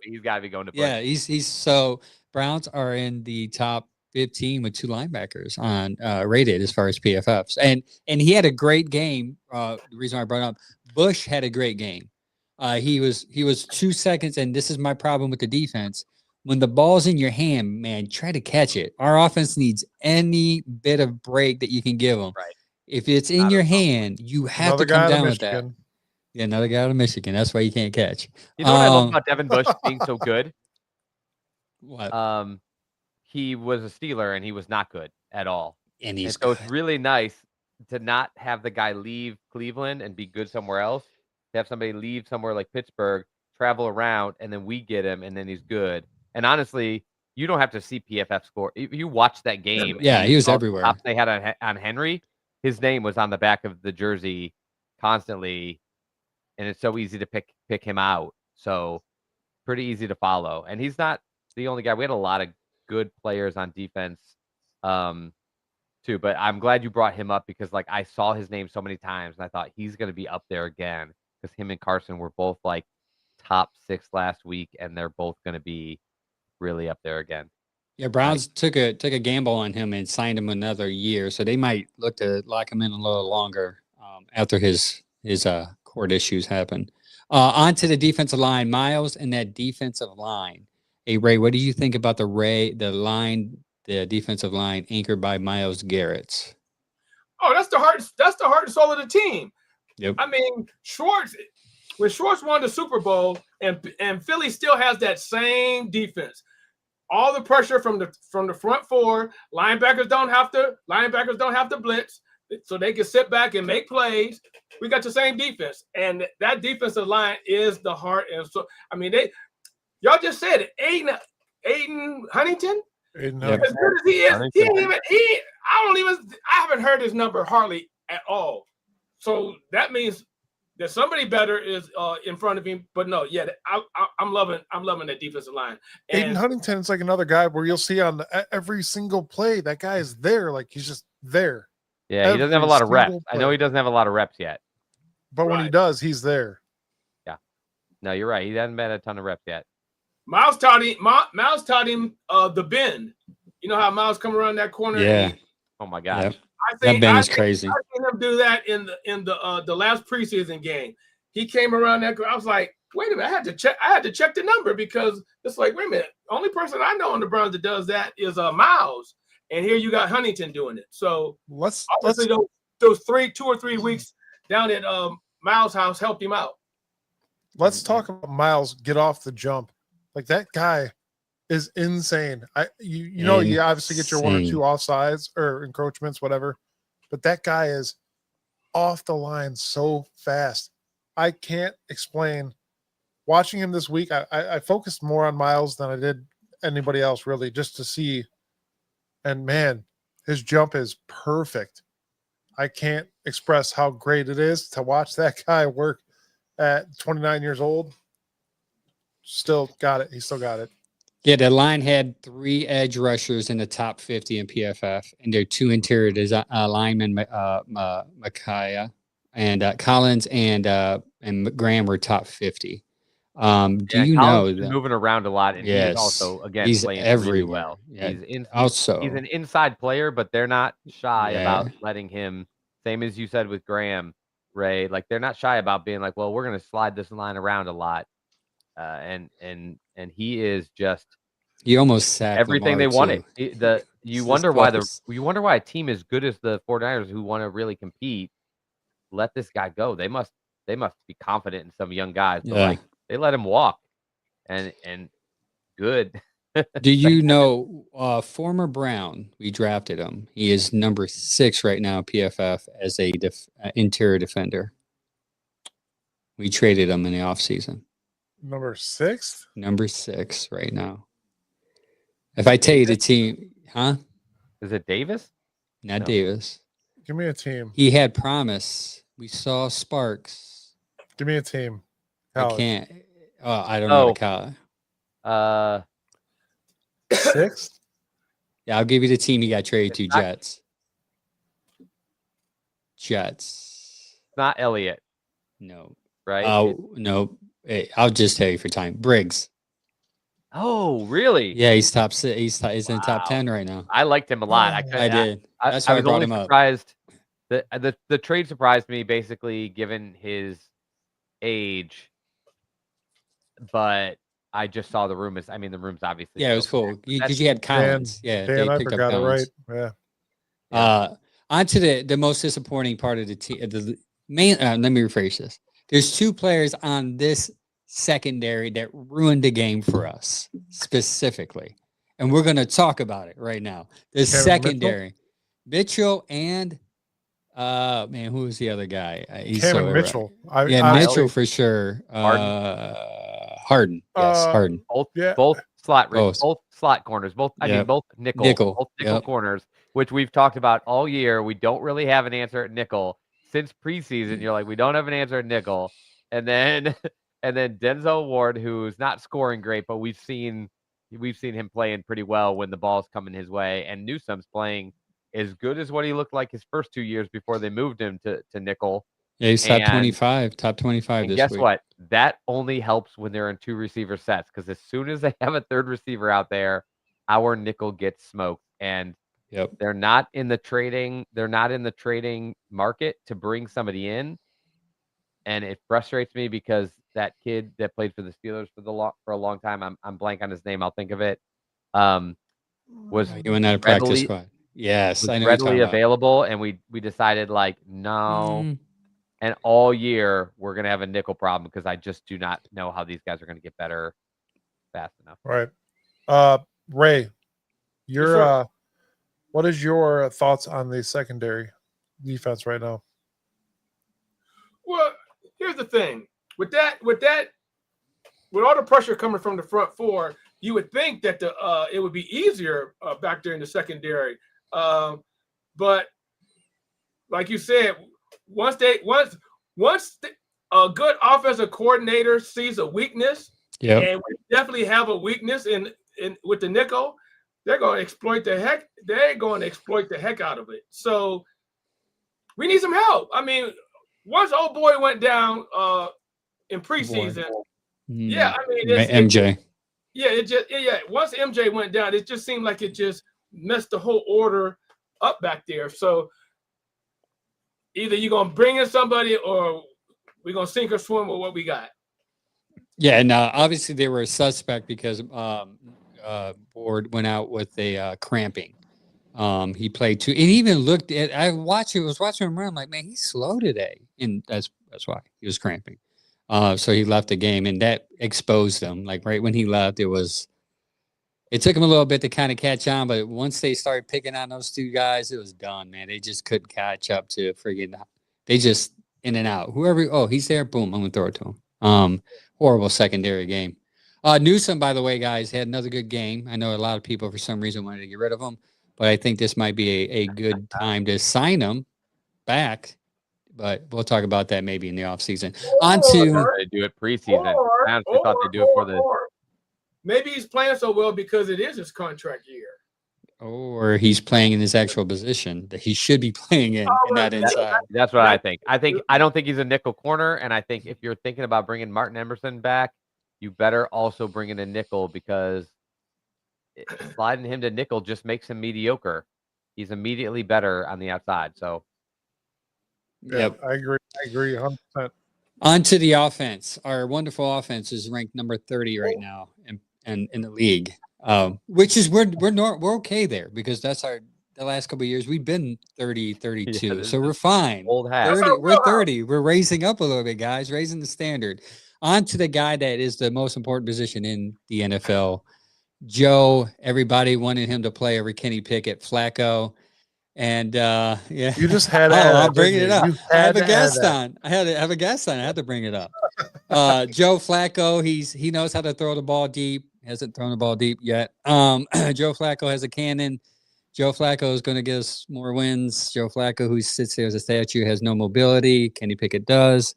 he's gotta be going to Bush. Yeah, he's so Browns are in the top 15 with 2 linebackers on rated as far as PFFs. And he had a great game. The reason why I brought up Bush had a great game. He was 2 seconds, and this is my problem with the defense. When the ball's in your hand, man, try to catch it. Our offense needs any bit of break that you can give them. Right. If it's in your hand, you have to come down with that. Yeah, another guy out of Michigan. That's why you can't catch. You know what I love about Devin Bush being so good? What? He was a Steeler and he was not good at all. And so it's really nice to not have the guy leave Cleveland and be good somewhere else. To have somebody leave somewhere like Pittsburgh, travel around, and then we get him, and then he's good. And honestly, you don't have to see PFF score. If you watch that game, yeah, he was everywhere. The they had on Henry, his name was on the back of the jersey constantly, and it's so easy to pick him out. So pretty easy to follow. And he's not the only guy. We had a lot of good players on defense, too. But I'm glad you brought him up because like I saw his name so many times, and I thought he's going to be up there again because him and Carson were both like top 6 last week, and they're both going to be really up there again. Yeah, Browns took a gamble on him and signed him another year, so they might look to lock him in a little longer after his court issues happen. On to the defensive line, Miles, and that defensive line. Hey Ray, what do you think about the defensive line anchored by Myles Garrett? Oh, that's the heart and soul of the team. Yep. I mean, when Schwartz won the Super Bowl, and Philly still has that same defense. All the pressure from the front four, linebackers don't have to blitz, so they can sit back and make plays. We got the same defense, and that defensive line is the heart and soul. I mean, y'all just said it. Aiden Huntington. Aiden As good as he is, I haven't heard his number hardly at all. So that means that somebody better is in front of him. But no, yeah, I'm loving that defensive line. Aiden Huntington is like another guy where you'll see on every single play that guy is there, like he's just there. Yeah, he doesn't have a lot of reps. I know he doesn't have a lot of reps yet. But when he does, he's there. Yeah. No, you're right. He hasn't had a ton of reps yet. Miles taught him the bend. You know how Miles come around that corner? Yeah. Oh my gosh. Yep. That bend is crazy. I seen him do that in the last preseason game. He came around that. I was like, wait a minute. I had to check the number because it's like, wait a minute. Only person I know on the Browns that does that is Miles, and here you got Huntington doing it. So let's those 2 or 3 weeks down at Miles' house helped him out. Let's talk about Miles. Get off the jump. Like that guy is insane. You know, you obviously get your 1 or 2 offsides or encroachments, whatever, but that guy is off the line so fast. I can't explain. Watching him this week, I focused more on Miles than I did anybody else, really, just to see. And man, his jump is perfect. I can't express how great it is to watch that guy work at 29 years old. Still got it. He still got it. Yeah, the line had 3 edge rushers in the top 50 in PFF, and their 2 interior linemen, Micaiah and Collins and Graham were top 50. Do you know that moving around a lot, and he's also he's playing everywhere. really well. Yeah, He's an inside player, but they're not shy about letting him. Same as you said with Graham, Ray. Like they're not shy about being like, well, we're going to slide this line around a lot, and he is just. He almost sacked everything Lamar they wanted. You wonder why a team as good as the 49ers who want to really compete let this guy go. They must be confident in some young guys, but like they let him walk, and good. Do you know former Brown? We drafted him. He is number 6 right now, PFF, as a interior defender. We traded him in the offseason. Number 6? Number 6 right now. If I tell you the team, huh? Is it Davis? Not Davis. Give me a team. He had promise. We saw sparks. Give me a team. College. I can't. Oh, I don't know. College. 6th? Yeah, I'll give you the team he got traded to. Jets. Not Elliott. No. Right? Oh, no. Hey, I'll just tell you for time. Briggs. Oh, really? Yeah, he's top 6. He's in the top 10 right now. I liked him a lot. I did. That's why I was brought only him surprised. The trade surprised me, basically, given his age. But I just saw the room. I mean, the room's obviously. Yeah, it was full because you had Collins. Dan, I forgot it right. Yeah. On to the most disappointing part of the team. The main. Let me rephrase this. There's 2 players on this secondary that ruined the game for us specifically, and we're going to talk about it right now. The secondary, Mitchell and man, who was the other guy? Cameron Mitchell. Mitchell for sure. Harden. Yes, Harden. Both slot corners. Both nickel corners, which we've talked about all year. We don't really have an answer at nickel since preseason. You're like, we don't have an answer at nickel, and then Denzel Ward, who's not scoring great, but we've seen him playing pretty well when the ball's coming his way, and Newsome's playing as good as what he looked like his first 2 years before they moved him to nickel. Yeah, he's top 25 and this guess week. What? That only helps when they're in 2 receiver sets, because as soon as they have a 3rd receiver out there, our nickel gets smoked, and Yep. they're not in the trading market to bring somebody in. And it frustrates me because that kid that played for the Steelers for a long time, I'm blank on his name, I'll think of it. Was You went out of practice squad. Yes, I know readily you're talking available, and we decided like no. about. And all year we're gonna have a nickel problem because I just do not know how these guys are gonna get better fast enough. Right. Ray, what is your thoughts on the secondary defense right now? Well, here's the thing. With all the pressure coming from the front four, you would think that it would be easier back there in the secondary. But like you said, once a good offensive coordinator sees a weakness, and we definitely have a weakness in with the nickel, they're going to exploit the heck out of it. So we need some help. I mean, once old boy went down in preseason, yeah, I mean MJ. Once MJ went down, it just seemed like it just messed the whole order up back there. So either you're gonna bring in somebody or we're gonna sink or swim with what we got. Yeah, and obviously they were a suspect because Board went out with a cramping. He played too, and he even looked at. Was watching him run. I'm like, man, he's slow today, and that's why he was cramping. So he left the game, and that exposed him. Like right when he left, it took him a little bit to kind of catch on, but once they started picking on those two guys, it was done, man. They just couldn't catch up to friggin'. They just in and out. He's there, boom, I'm gonna throw it to him. Horrible secondary game. Newsome, by the way, guys, had another good game. I know a lot of people for some reason wanted to get rid of him, but I think this might be a good time to sign him back. But we'll talk about that maybe in the offseason. They do it preseason. I honestly thought they'd do it for the. Maybe he's playing so well because it is his contract year. Or he's playing in his actual position that he should be playing in, and not inside. That's what I think. I don't think he's a nickel corner, and I think if you're thinking about bringing Martin Emerson back, you better also bring in a nickel because sliding him to nickel just makes him mediocre. He's immediately better on the outside. So, yep, I agree 100%. On to the offense. Our wonderful offense is ranked number 30 right now in the league, which is we're okay there because that's the last couple of years we've been 30, 32, yeah, so we're fine. Old hat. 30, we're 30. We're raising up a little bit, guys, raising the standard. On to the guy that is the most important position in the NFL. Joe, everybody wanted him to play over Kenny Pickett, Flacco. And yeah, you just had. I'll bring it up. I have a guest on. I have a guest on. I had to bring it up. Joe Flacco, he knows how to throw the ball deep. Hasn't thrown the ball deep yet. Joe Flacco has a cannon. Joe Flacco is going to give us more wins. Joe Flacco, who sits there as a statue, has no mobility. Kenny Pickett does.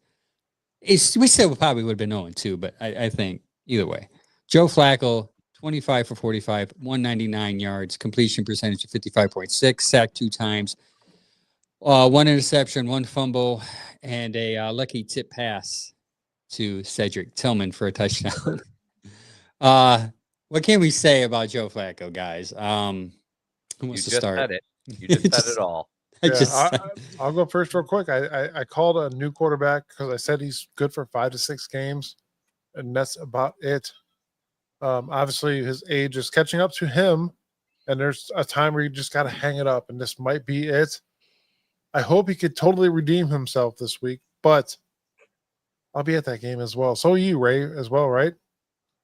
We still probably would have been 0-2, but I think either way. Joe Flacco, 25 for 45, 199 yards, completion percentage of 55.6, sacked 2 times, 1 interception, 1 fumble, and a lucky tip pass to Cedric Tillman for a touchdown. What can we say about Joe Flacco, guys? Who wants to start? Said it. You just said it all. I'll go first real quick. I called a new quarterback because I said he's good for 5 to 6 games, and that's about it. Obviously, his age is catching up to him, and there's a time where you just got to hang it up, and this might be it. I hope he could totally redeem himself this week, but I'll be at that game as well. So are you, Ray, as well, right?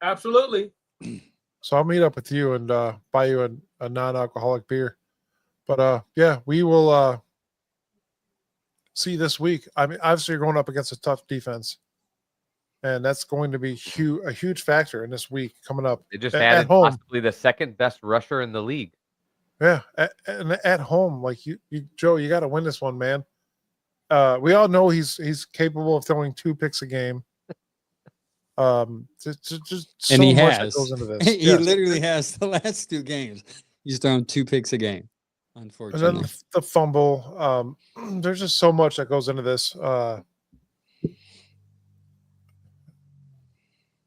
Absolutely. So I'll meet up with you and buy you a non-alcoholic beer. But, yeah, we will see this week. I mean, obviously, you're going up against a tough defense. And that's going to be a huge factor in this week coming up. They just added possibly the second best rusher in the league. Yeah, at home, like you Joe, you got to win this one, man. We all know he's capable of throwing 2 picks a game. Just so and he much has. that goes into this. He literally has the last 2 games. He's thrown 2 picks a game. Unfortunately, and then the fumble. There's just so much that goes into this.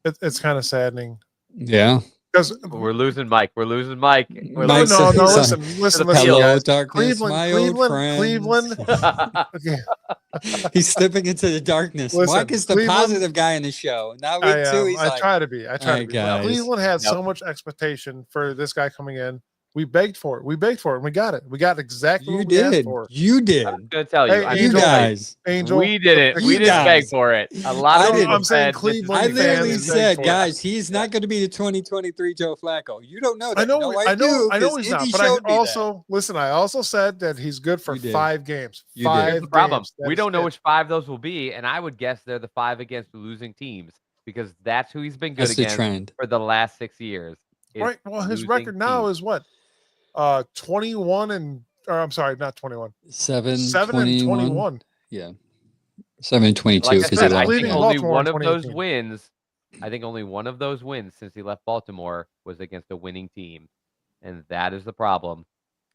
It's kind of saddening. Yeah. Because We're losing Mike. We're losing Mike. We're Mike losing no, says, listen, hello, guys. darkness, my old Cleveland. Okay, He's slipping into the darkness. Listen, Mark is the Cleveland- positive guy in the show. Now week I 2, he's I like, try to be. I try to "Alright, be. But guys." Cleveland had Yep. so much expectation for this guy coming in. We begged for it. And we got it. We got exactly you what we asked did. for. You did. I'm gonna tell you. Hey, I'm You Angel, gonna tell you, guys. Angel, we didn't. You We didn't beg guys. for it. A lot I of didn't- people I'm saying said this is Cleveland I fans literally begged said, for it. guys, he's not going to be the 2023 Joe Flacco. You don't know that. I know, No, I know, do, I know 'cause he's not. Indy But I showed me that. also listen. I also said that he's good for You did. 5 games. You did. 5 Here's the problem. games. That We is don't know it. which 5 those will be, and I would guess they're the 5 against losing teams because that's who he's been good That's the against trend. for the last 6 years. is Right. Well, his losing record now teams. is what? 21 and. Or I'm sorry, not 21. 7 7 and 21. Yeah. 7-22 Like I because he said, I lost. think Leading that. only Baltimore in one of those 2018. wins. I think only one of those wins since he left Baltimore was against a winning team, and that is the problem.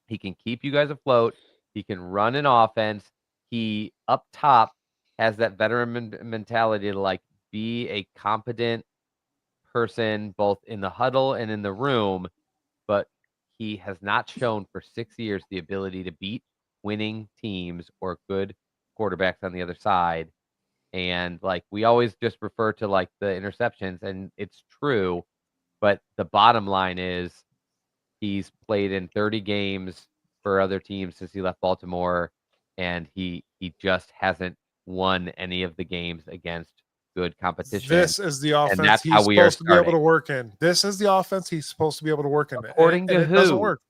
He can keep you guys afloat. He can run an offense. He up top has that veteran mentality to like be a competent person both in the huddle and in the room, but he has not shown for 6 years the ability to beat winning teams or good quarterbacks on the other side. And like we always just refer to like the interceptions, and it's true, but the bottom line is he's played in 30 games for other teams since he left Baltimore, and he just hasn't won any of the games against good competition. This is the offense that's he's how we are supposed to be able to starting. work in. This is the offense he's supposed to be able to work in. According to it doesn't who? work.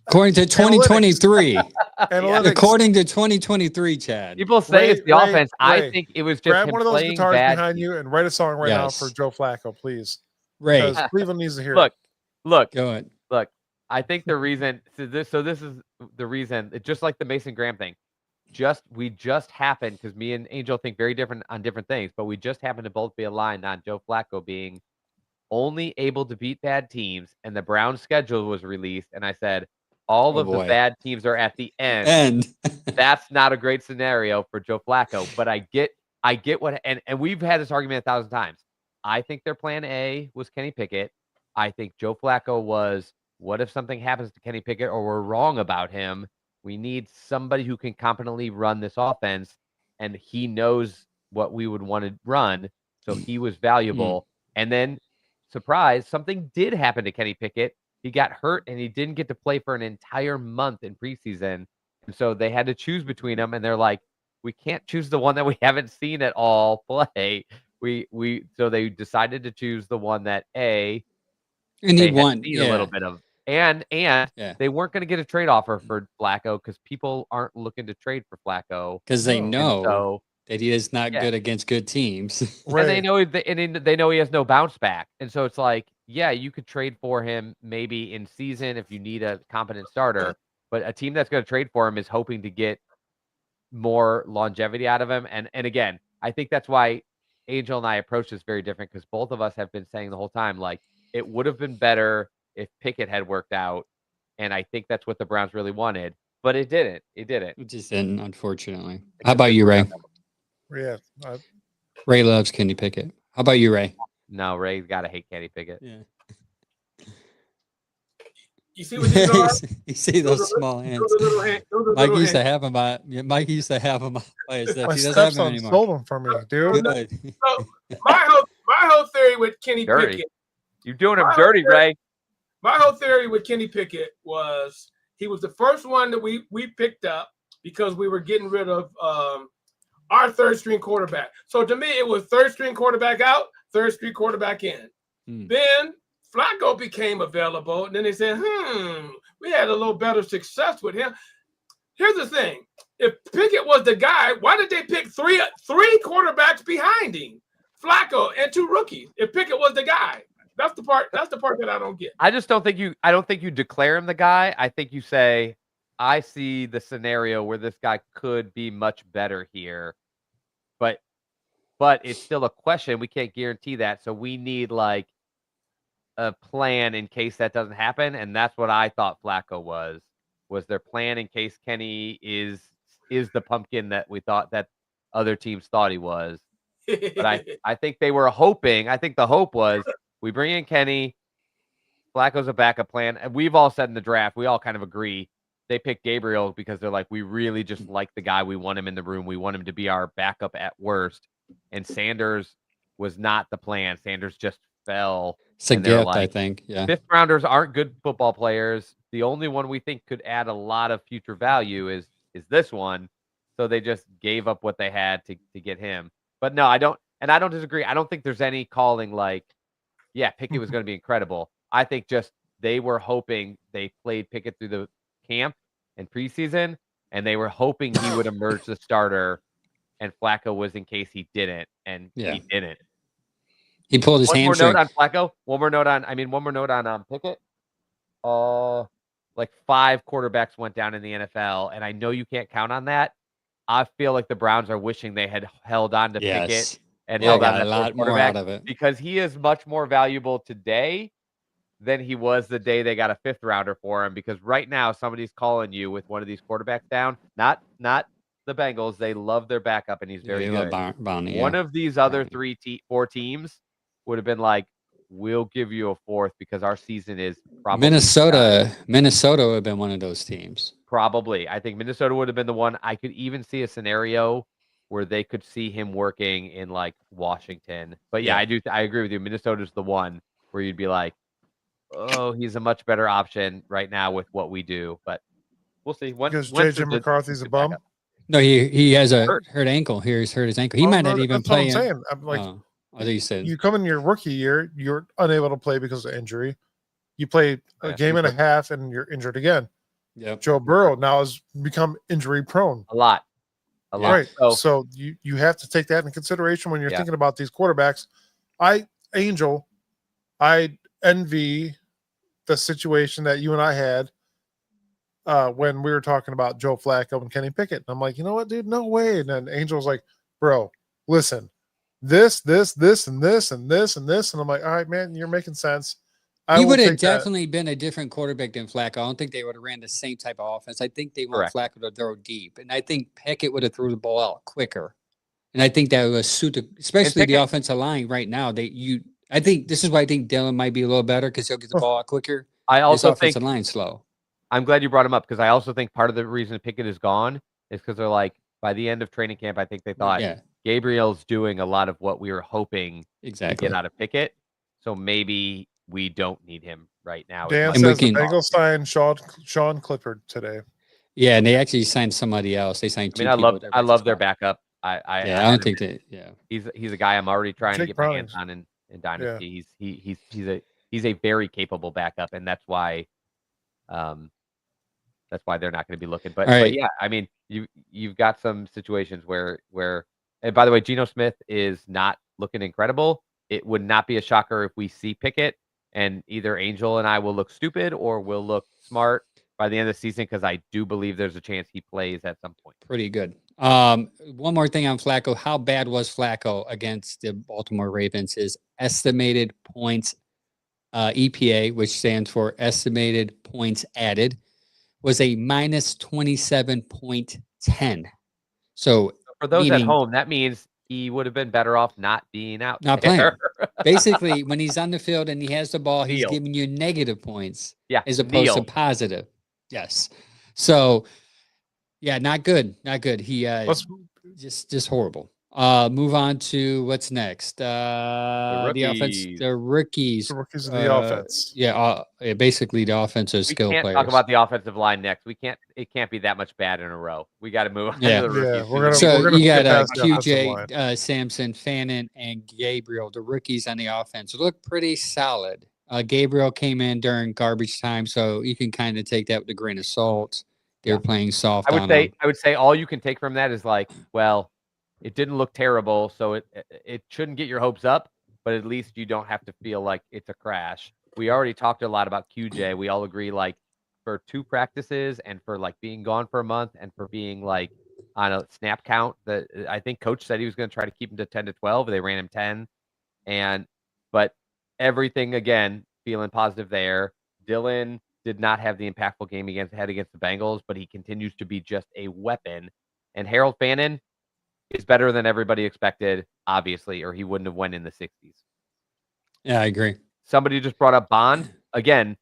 According to 2023. Analytics. According to 2023, Chad. People say it's the Ray, offense. I Ray, think it was just Grab him one of those playing guitars bad. behind you and write a song right now Yes. for Joe Flacco, please. Ray, Because Cleveland needs to hear Look, it. look, go ahead. look. I think the reason. So this is the reason. It's just like the Mason Graham thing. We just happened because me and Angel think very different on different things, but we just happened to both be aligned on Joe Flacco being only able to beat bad teams, and the Browns schedule was released, and I said all Oh, of the boy. bad teams are at the end. And That's not a great scenario for Joe Flacco, but I get what, and we've had this argument 1,000 times. I think their plan A was Kenny Pickett. I think Joe Flacco was, what if something happens to Kenny Pickett or we're wrong about him? We need somebody who can competently run this offense, and he knows what we would want to run, so he was valuable. And then, surprise, something did happen to Kenny Pickett. He got hurt, and he didn't get to play for an entire month in preseason. And so they had to choose between them, and they're like, we can't choose the one that we haven't seen at all play. So they decided to choose the one that and they he had won. seen a little bit of, and Yeah. they weren't going to get a trade offer for Flacco because people aren't looking to trade for Flacco. Because they No. know So that he is not Yeah. good against good teams. and they Ray, know they know he has no bounce back, and so it's like, yeah, you could trade for him maybe in season if you need a competent starter, but a team that's going to trade for him is hoping to get more longevity out of him. And again, I think that's why Angel and I approach this very different, because both of us have been saying the whole time, like, it would have been better if Pickett had worked out, and I think that's what the Browns really wanted, but it didn't. It didn't. Which is in, unfortunately. How about you, Ray? yeah. Ray loves Kenny Pickett. How about you, Ray? No, Ray's got to hate Kenny Pickett. Yeah. You see what these are? You see those small hands. Those are little hand- those are Mike little used to hands. have them. Mike used to have them by his stuff. My He doesn't have them stepson anymore. stole them from me, dude. Good. So my whole theory with Kenny Dirty. Pickett, You're doing him Wow, dirty, Ray. Ray. my whole theory with Kenny Pickett was he was the first one that we picked up because we were getting rid of our third string quarterback. So to me, it was third string quarterback out, third string quarterback in. Then Flacco became available, and then they said, we had a little better success with him. Here's the thing. If Pickett was the guy, why did they pick three quarterbacks behind him? Flacco and 2 rookies. If Pickett was the guy. That's the part that I don't get. I don't think you declare him the guy. I think you say, I see the scenario where this guy could be much better here. But it's still a question. We can't guarantee that. So we need like a plan in case that doesn't happen. And that's what I thought Flacco was their plan in case Kenny is the pumpkin that we thought that other teams thought he was. But I think they were hoping. I think the hope was we bring in Kenny. Flacco's a backup plan. And we've all said in the draft, we all kind of agree. They picked Gabriel because they're like, we really just like the guy. We want him in the room. We want him to be our backup at worst. And Sanders was not the plan. Sanders just fell. It's a and they're gift, I like, think. Yeah. fifth rounders aren't good football players. The only one we think could add a lot of future value is this one. So they just gave up what they had to get him. But no, I don't disagree. I don't think there's any calling like, yeah, Pickett was going to be incredible. I think just they were hoping they played Pickett through the camp and preseason, and they were hoping he would emerge the starter, and Flacco was in case he didn't, and he didn't. He pulled his hamstring. One more note on Flacco. One more note on Pickett. Like 5 quarterbacks went down in the NFL, and I know you can't count on that. I feel like the Browns are wishing they had held on to Pickett and held on to a lot more out of it, because he is much more valuable today than he was the day they got a 5th rounder for him. Because right now somebody's calling you with one of these quarterbacks down. Not the Bengals. They love their backup, and he's very good. Bounty, one of these other 4 teams would have been like, we'll give you a 4th because our season is probably Minnesota would have been one of those teams. Probably. I think Minnesota would have been the one. I could even see a scenario where they could see him working in like Washington. But yeah, I agree with you. Minnesota's the one where you'd be like, oh, he's a much better option right now with what we do. But we'll see. Because JJ McCarthy's a bum. No, he has a hurt ankle. He's hurt his ankle. He might not even play. That's what I'm saying. I'm like, I think you said you come in your rookie year, you're unable to play because of injury. You play a game and a half, and you're injured again. Yep. Joe Burrow now has become injury prone. A lot. Right. So you have to take that into consideration when you're thinking about these quarterbacks. I envy the situation that you and I had when we were talking about Joe Flacco and Kenny Pickett. And I'm like, you know what, dude? No way. And then Angel's like, bro, listen, this, and this, and this, and this, and this. And I'm like, all right, man, you're making sense. He would have definitely been a different quarterback than Flacco. I don't think they would have ran the same type of offense. I think they want Flacco to throw deep. And I think Pickett would have threw the ball out quicker. And I think that would suit, especially the offensive line right now. I think this is why I think Dylan might be a little better because he'll get the ball out quicker. I also think the line slow. I'm glad you brought him up because I also think part of the reason Pickett is gone is because they're like, by the end of training camp, I think they thought Gabriel's doing a lot of what we were hoping to get out of Pickett. So maybe we don't need him right now. Dan says the Bengals signed Sean Clifford today. Yeah, and they actually signed somebody else. They signed two people. I love their backup. I don't think that. Yeah, he's a guy I'm already trying to get my hands on in Dynasty. Yeah. He's a very capable backup, and that's why they're not going to be looking. But yeah, I mean, you've got some situations where and by the way, Geno Smith is not looking incredible. It would not be a shocker if we see Pickett and either Angel and I will look stupid or will look smart by the end of the season because I do believe there's a chance he plays at some point. Pretty good. One more thing on Flacco. How bad was Flacco against the Baltimore Ravens? His estimated points, EPA, which stands for estimated points added, was a minus 27.10. So for those at home, that means he would have been better off not being out. Not playing. Basically, when he's on the field and he has the ball, he's giving you negative points as opposed to positive. Yes. So, yeah, not good. Not good. He just horrible. Move on to what's next. The offense, the rookies. The rookies of the offense. Yeah, basically the offensive skill players. We can't talk about the offensive line next. It can't be that much bad in a row. We got to move on to the rookies. We're gonna you got QJ, Sampson, Fannin, and Gabriel, the rookies on the offense. Look pretty solid. Gabriel came in during garbage time, so you can kind of take that with a grain of salt. They're playing soft. I would say all you can take from that is like, well, it didn't look terrible, so it shouldn't get your hopes up, but at least you don't have to feel like it's a crash. We already talked a lot about QJ. We all agree, like, for 2 practices and for, like, being gone for a month and for being, like, on a snap count, that I think Coach said he was going to try to keep him to 10 to 12. They ran him 10. But everything, again, feeling positive there. Dylan did not have the impactful game against the Bengals, but he continues to be just a weapon. And Harold Fannin is better than everybody expected, obviously, or he wouldn't have went in the 60s. Yeah, I agree. Somebody just brought up Bond. again,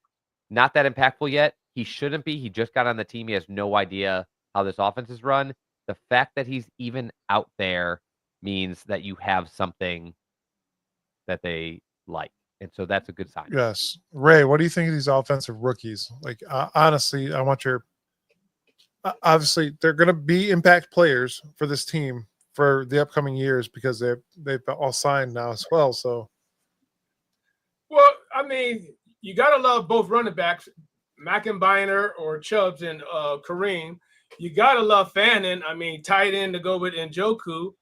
not that impactful yet. He shouldn't be. He just got on the team. He has no idea how this offense is run. The fact that he's even out there means that you have something that they like. And so that's a good sign. Yes. Ray, what do you think of these offensive rookies? Like, honestly, I want your obviously they're going to be impact players for this team for the upcoming years because they've all signed now as well. So, Well, I mean, you gotta love both running backs, Mackenbiner or Chubbs and Kareem. You gotta love Fannin. I mean, tight end to go with Njoku.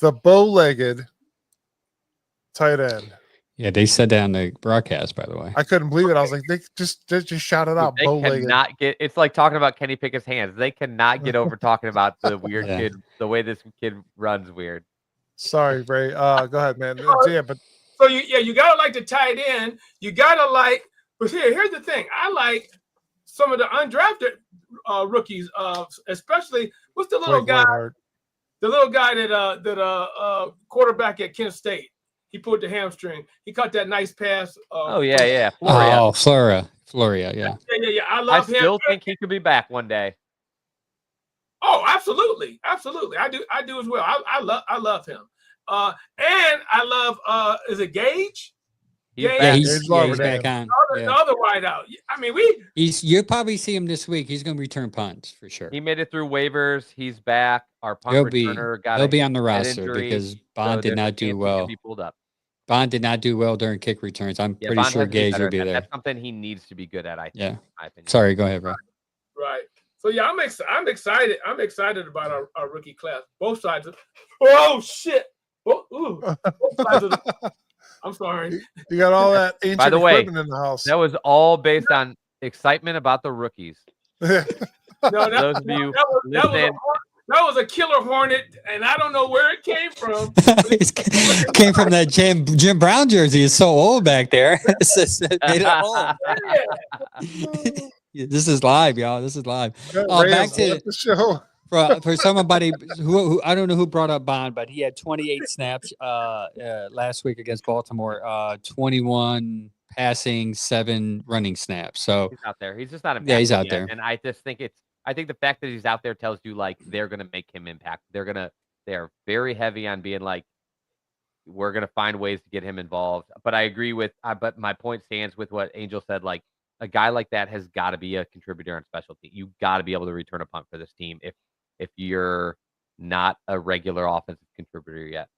the bow-legged tight end. Yeah, they said that on the broadcast, by the way. I couldn't believe it. I was like, they just shout it out. They Bow-legged. cannot get. It's like talking about Kenny Pickett's hands. They cannot get over talking about the weird Yeah. kid, the way this kid runs weird. Sorry, Ray. Go ahead, man. Yeah, but So you gotta like the tight end. You gotta like, but here's the thing. I like some of the undrafted rookies, especially what's the little Blake guy? Whiteheart. The little guy that quarterback at Kent State. He pulled the hamstring. He caught that nice pass. Oh yeah. Floria. Oh, Floria, yeah. Yeah. I I love him. still think he could be back one day. Oh, absolutely. I do as well. I love him. And I love is it Gage? He's Yeah, Yeah, back. he's back on. The Yeah. other wideout. I mean, You'll probably see him this week. He's going to return punts for sure. He made it through waivers. He's back. Our punt He'll be returner got he'll a be on the head roster injury, because Bond so did there's a not chance do he could well. be pulled up. Bond did not do well during kick returns. I'm Yeah, pretty Bond sure has to be Gage better will be at that. there. That's something he needs to be good at. I think. Yeah. In my opinion. Sorry, go ahead, bro. right. So yeah, I'm excited. I'm excited about our rookie class. Both sides of oh shit. Both sides of I'm sorry. You got all that ancient By the way, equipment in the house. That was all based on excitement about the rookies. No, Those of you listening, that was a killer hornet, and I don't know where it came from. It came from that Jim Brown jersey. It's so old back there. It's just made it home. This is live, y'all. This is live. Back to the show. for somebody who I don't know who brought up Bond, but he had 28 snaps last week against Baltimore, 21 passing, 7 running snaps. So he's out there. He's just not impactful. Yeah, he's out yet. there. And I just think I think the fact that he's out there tells you like they're gonna make him impact. They're very heavy on being like, we're gonna find ways to get him involved. But I agree with but my point stands with what Angel said, like a guy like that has got to be a contributor on specialty. You got to be able to return a punt for this team if you're not a regular offensive contributor yet.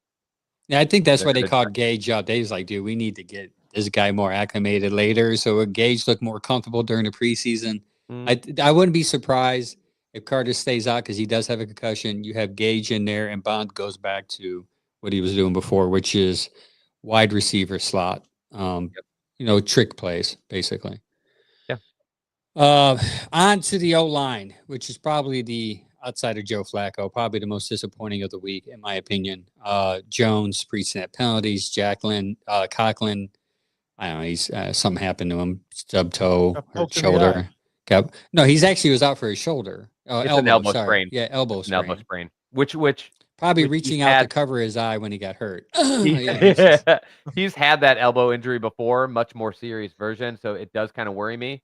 yeah, I think that's They're why they good called for- Gage up. They was like, dude, we need to get this guy more acclimated later. So Gage looked more comfortable during the preseason. I wouldn't be surprised if Carter stays out because he does have a concussion. You have Gage in there, and Bond goes back to what he was doing before, which is wide receiver slot. Trick plays basically. Yeah. On to the O-line, which is probably the outside of Joe Flacco, probably the most disappointing of the week, in my opinion. Jones, pre-snap penalties. Conklin, I don't know. He's something happened to him, stub toe, Got hurt poked in the shoulder. No, he's actually was out for his shoulder. It's an elbow sprain. Yeah, elbow It's an elbow sprain. sprain. Which Probably which he's reaching out to had- cover his eye when he got hurt. Yeah, he's had that elbow injury before, much more serious version. So it does kind of worry me.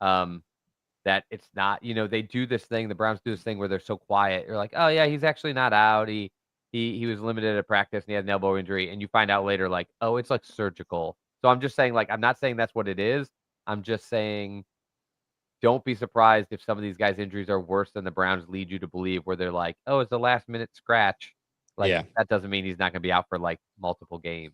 That it's not, they do this thing. The Browns do this thing where they're so quiet. You're like, oh yeah, he's actually not out. He was limited at practice and he had an elbow injury, and you find out later, like, oh, it's like surgical. So I'm just saying, like, I'm not saying that's what it is. I'm just saying, don't be surprised if some of these guys' injuries are worse than the Browns lead you to believe, where they're like, oh, it's a last minute scratch. Like, Yeah. that doesn't mean he's not going to be out for like multiple games.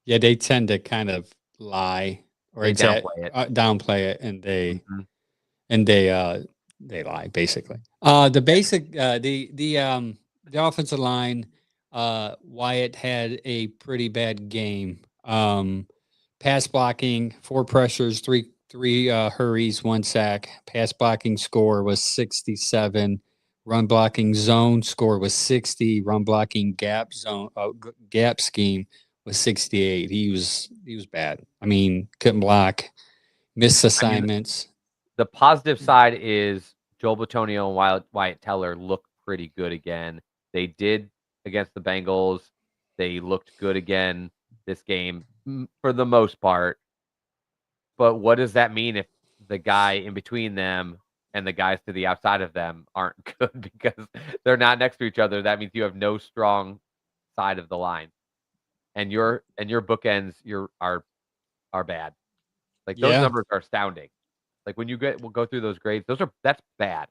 Yeah, they tend to kind of lie or They downplay it. downplay it, and Mhm. they lie basically. The offensive line, Wyatt had a pretty bad game. Pass blocking, 4 pressures, three hurries, 1 sack. Pass blocking score was 67. Run blocking zone score was 60. Run blocking gap scheme was 68. He was bad. I mean, couldn't block, missed assignments. The positive side is Joel Bitonio and Wyatt Teller look pretty good again. They did against the Bengals. They looked good again this game for the most part. But what does that mean if the guy in between them and the guys to the outside of them aren't good because they're not next to each other? That means you have no strong side of the line, and your bookends are bad. Like those Yeah. numbers are astounding. Like when we'll go through those grades. That's bad.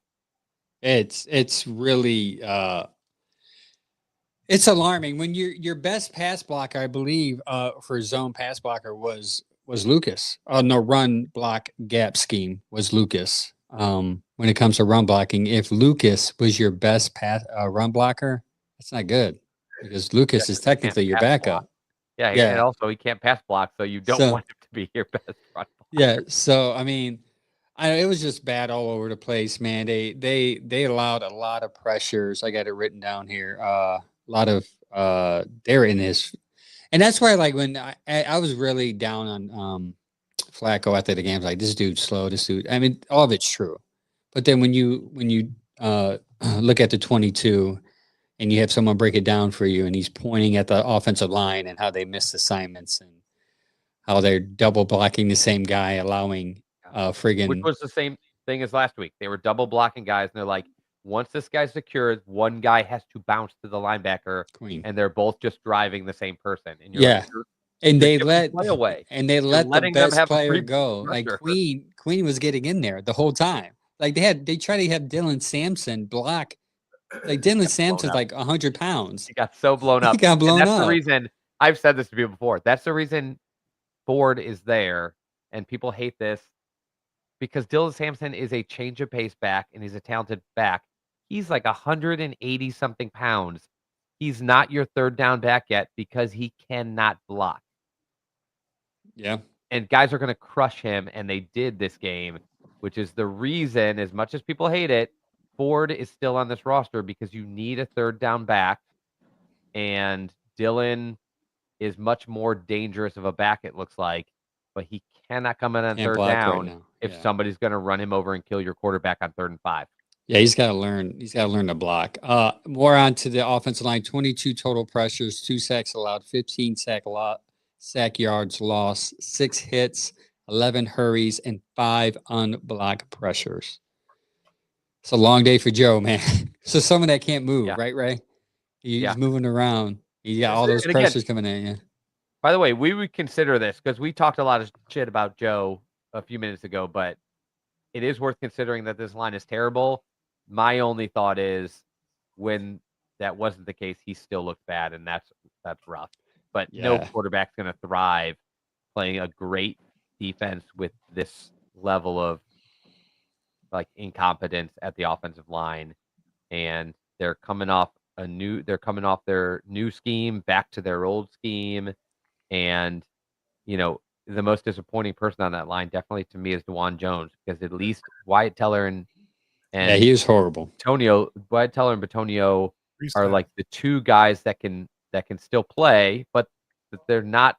It's really it's alarming when your best pass blocker, I believe, for zone pass blocker was Lucas. No, run block gap scheme was Lucas. When it comes to run blocking, if Lucas was your best pass run blocker, that's not good because Lucas is technically your backup. Yeah, and also he can't pass block, so you don't want him to be your best run blocker. Yeah, so I mean, it was just bad all over the place, man. They allowed a lot of pressures. I got it written down here. A lot of they're in this, and that's why like when I was really down on Flacco after the game, I was like, this dude's slow. This dude. I mean, all of it's true, but then when you look at the 22 and you have someone break it down for you, and he's pointing at the offensive line and how they missed assignments and how they're double blocking the same guy, allowing friggin' which was the same thing as last week. They were double blocking guys, and they're like, once this guy's secured, one guy has to bounce to the linebacker, Queen. and they're both just driving the same person. And and they giving let play away. And they You're let the letting them best have a player free go. Like rusher. Queen was getting in there the whole time. Like they tried to have Dylan Sampson block. Like Dylan Sampson's like 100 pounds. He got so blown up. He got blown and that's up. the reason I've said this to people before. That's the reason Ford is there, and people hate this because Dylan Sampson is a change of pace back, and he's a talented back. He's like 180 something pounds. He's not your third down back yet because he cannot block. Yeah. And guys are going to crush him, and they did this game, which is the reason, as much as people hate it, Ford is still on this roster because you need a third down back, and Dylan is much more dangerous of a back, it looks like, but he cannot come in on Can't third block right down now. if Yeah. somebody's going to run him over and kill your quarterback on 3rd and 5. Yeah, he's got to learn. He's got to learn to block. More on to the offensive line. 22 total pressures, 2 sacks allowed, 15 sack yards lost, 6 hits, 11 hurries, and 5 unblocked pressures. It's a long day for Joe, man. So someone that can't move, right, Ray? He's moving around. He got all those pressures coming in. Yeah. By the way, we would consider this because we talked a lot of shit about Joe a few minutes ago, but it is worth considering that this line is terrible. My only thought is when that wasn't the case, he still looked bad, and that's rough. But no quarterback's going to thrive playing a great defense with this level of like incompetence at the offensive line, and they're coming off their new scheme back to their old scheme, and the most disappointing person on that line definitely to me is DeJuan Jones, because at least Wyatt Teller and he was horrible. Wyatt Teller and Bitonio are like the two guys that can still play, but they're not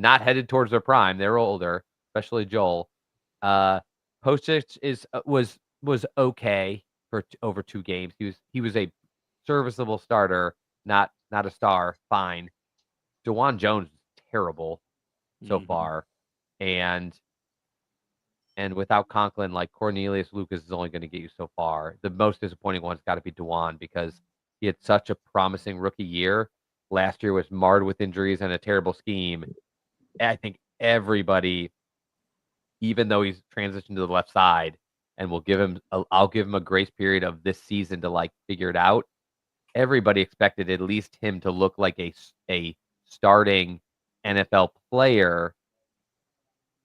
headed towards their prime. They're older, especially Joel. Postich was okay for over 2 games. He was a serviceable starter, not a star. Fine. DeJuan Jones is terrible so far, and without Conklin, like Cornelius Lucas is only going to get you so far. The most disappointing one's got to be DeJuan because he had such a promising rookie year. Last year was marred with injuries and a terrible scheme. I think everybody, even though he's transitioned to the left side, and I'll give him a grace period of this season to like figure it out. Everybody expected at least him to look like a starting NFL player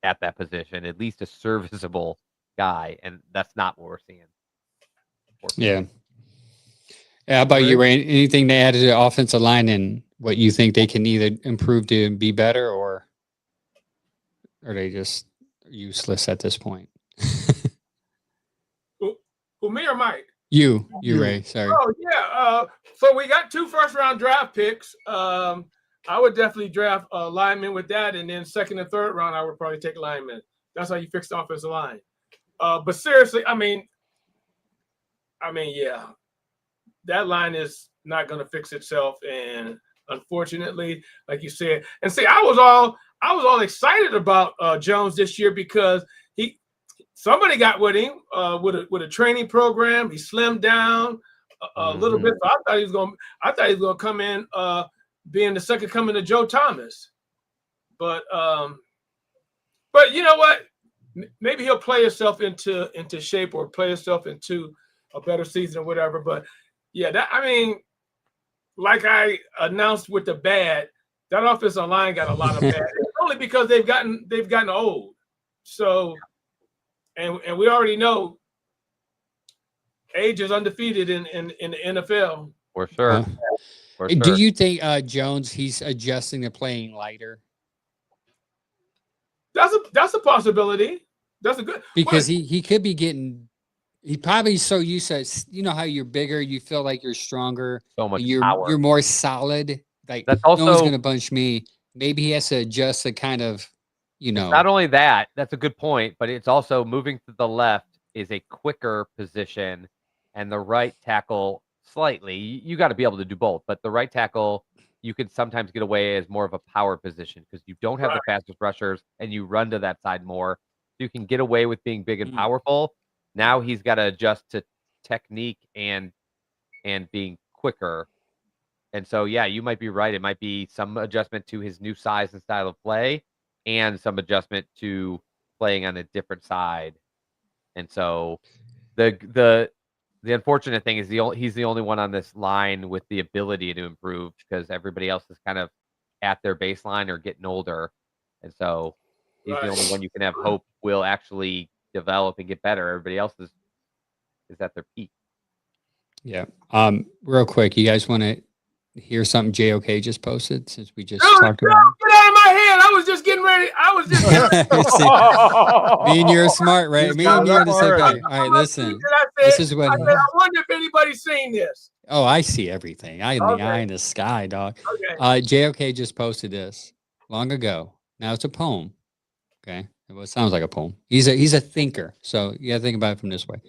at that position, at least a serviceable guy, and that's not what we're seeing. Yeah. How about you, Ray? Anything to add to the offensive line and what you think they can either improve to be better, or are they just useless at this point? Who, me or Mike? You, Ray. Sorry. Oh yeah. So we got 2 first-round draft picks. I would definitely draft a lineman with that, and then 2nd and 3rd round, I would probably take lineman. That's how you fix the offensive line. But seriously, I mean, yeah, that line is not going to fix itself, and unfortunately, like you said, and see, I I was all excited about Jones this year because somebody got with him with a training program. He slimmed down a little bit. So I thought he was gonna come in being the second coming of Joe Thomas. But you know what? Maybe he'll play himself into shape or play himself into a better season or whatever. But yeah, like I announced with the bad, that offensive line got a lot of bad. It's only because they've gotten old. So, and we already know age is undefeated in the NFL. For sure. Do you think Jones, he's adjusting to playing lighter? That's a possibility. That's a good, because he could be getting. He probably so used to, you know how you're bigger, you feel like you're stronger, so much power. You're more solid. Like that's also, no one's gonna bunch me. Maybe he has to adjust the kind of, Not only that, that's a good point, but it's also moving to the left is a quicker position, and the right tackle slightly. You got to be able to do both, but the right tackle you can sometimes get away as more of a power position because you don't have the fastest rushers and you run to that side more. So you can get away with being big and powerful. Now he's got to adjust to technique and being quicker. And so, yeah, you might be right. It might be some adjustment to his new size and style of play and some adjustment to playing on a different side. And so the unfortunate thing is he's the only one on this line with the ability to improve because everybody else is kind of at their baseline or getting older. And so he's the only one you can have hope will actually develop and get better. Everybody else is at their peak. Yeah. Real quick, you guys want to hear something JOK just posted since we just talked about it? Get out of my head. I was just getting ready. Me and you're smart, right? Me and you're the same thing. All right, listen. This is what I wonder if anybody's seen this. Oh, I see everything. I in the eye in the sky, dog. Okay. JOK just posted this long ago. Now it's a poem. Okay. Well, it sounds like a poem. He's a thinker. So you gotta think about it from this way.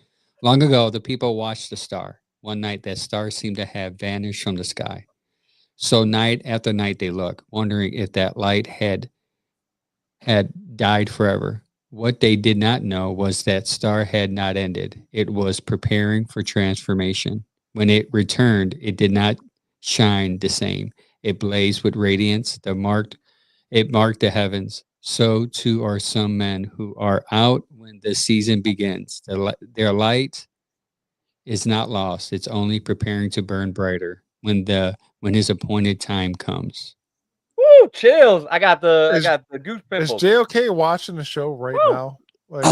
Long ago, the people watched the star. One night that star seemed to have vanished from the sky. So night after night they looked, wondering if that light had died forever. What they did not know was that star had not ended. It was preparing for transformation. When it returned, it did not shine the same. It blazed with radiance. It marked the heavens. So too are some men who are out when the season begins. Their light is not lost. It's only preparing to burn brighter when his appointed time comes. Woo, chills. I got the goose pimples. Is JOK watching the show right now? Like,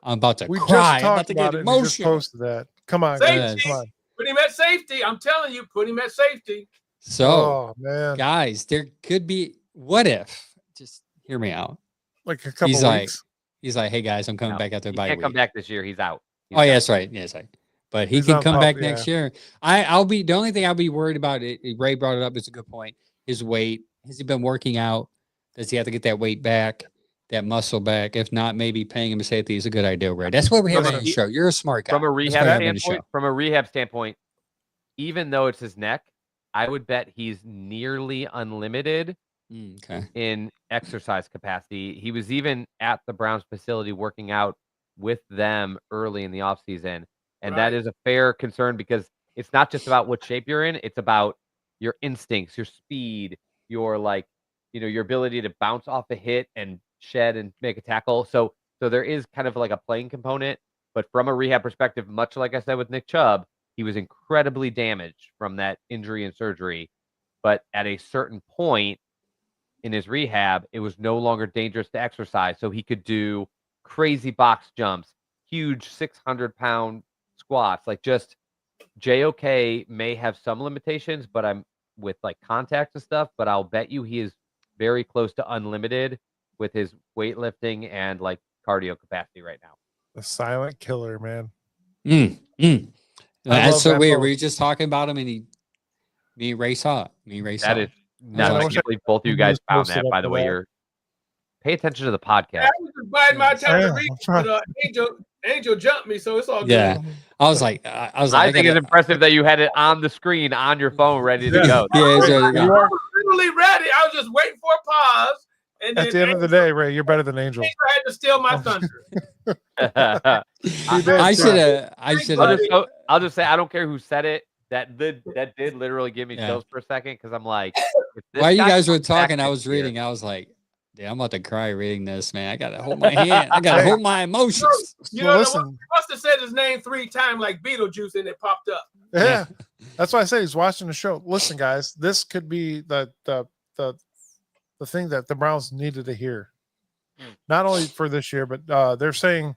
I'm about to we cry. just I'm about talked to about get it and he just emotional. posted that. Come on, Safety. guys. Come on. Put him at safety. I'm telling you, put him at safety. So, Oh man, guys, there could be. What if? Just hear me out. like a couple weeks. He's like, hey guys, I'm coming back after He bye can't week. come back this year. He's out. Oh, yeah, that's right. Yeah, that's right. But he He's can on come top, back yeah. next year. I'll be the only thing I'll be worried about. Ray brought it up. It's a good point. His weight. Has he been working out? Does he have to get that weight back, that muscle back? If not, maybe paying him to safety is a good idea, Ray. That's what we have on the show. You're a smart guy. From a That's rehab why I have you on the standpoint, even though it's his neck, I would bet he's nearly unlimited Okay. in exercise capacity. He was even at the Browns facility working out with them early in the offseason. And that is a fair concern because it's not just about what shape you're in. It's about your instincts, your speed, your your ability to bounce off a hit and shed and make a tackle. So there is kind of like a playing component. But from a rehab perspective, much like I said with Nick Chubb, he was incredibly damaged from that injury and surgery. But at a certain point in his rehab, it was no longer dangerous to exercise. So he could do crazy box jumps, huge 600-pound squats. Like just JOK may have some limitations, but I'm with like contact and stuff, but I'll bet you he is very close to unlimited with his weightlifting and like cardio capacity right now. The silent killer, man. That's so that weird. post. We were just talking about him and me and Ray saw it. That is nuts. I wish can't believe both of you guys just found posted that, up by the for way. that. Pay attention to the podcast. I was just biding my time Yeah, to read, I'm trying. but Angel jumped me, so it's all good. Yeah. I was like, I think it's impressive that you had it on the screen on your phone ready to go. Yeah, I was literally ready. I was just waiting for a pause, And At then the end of the day, Ray, you're better than Angel. Angel had to steal my thunder. He did, I too. should have. I should have. I'll just say I don't care who said it. That did literally give me Yeah. chills for a second because I'm like, if this While you guy guys were comes back talking, I next was year- reading. I was like, "Damn, I'm about to cry reading this, man. I gotta hold my hand. I gotta hold my emotions." You So know, listen, he must have said his name 3 times like Beetlejuice, and it popped up. yeah, that's why I say he's watching the show. Listen, guys, this could be the thing that the Browns needed to hear, not only for this year, but they're saying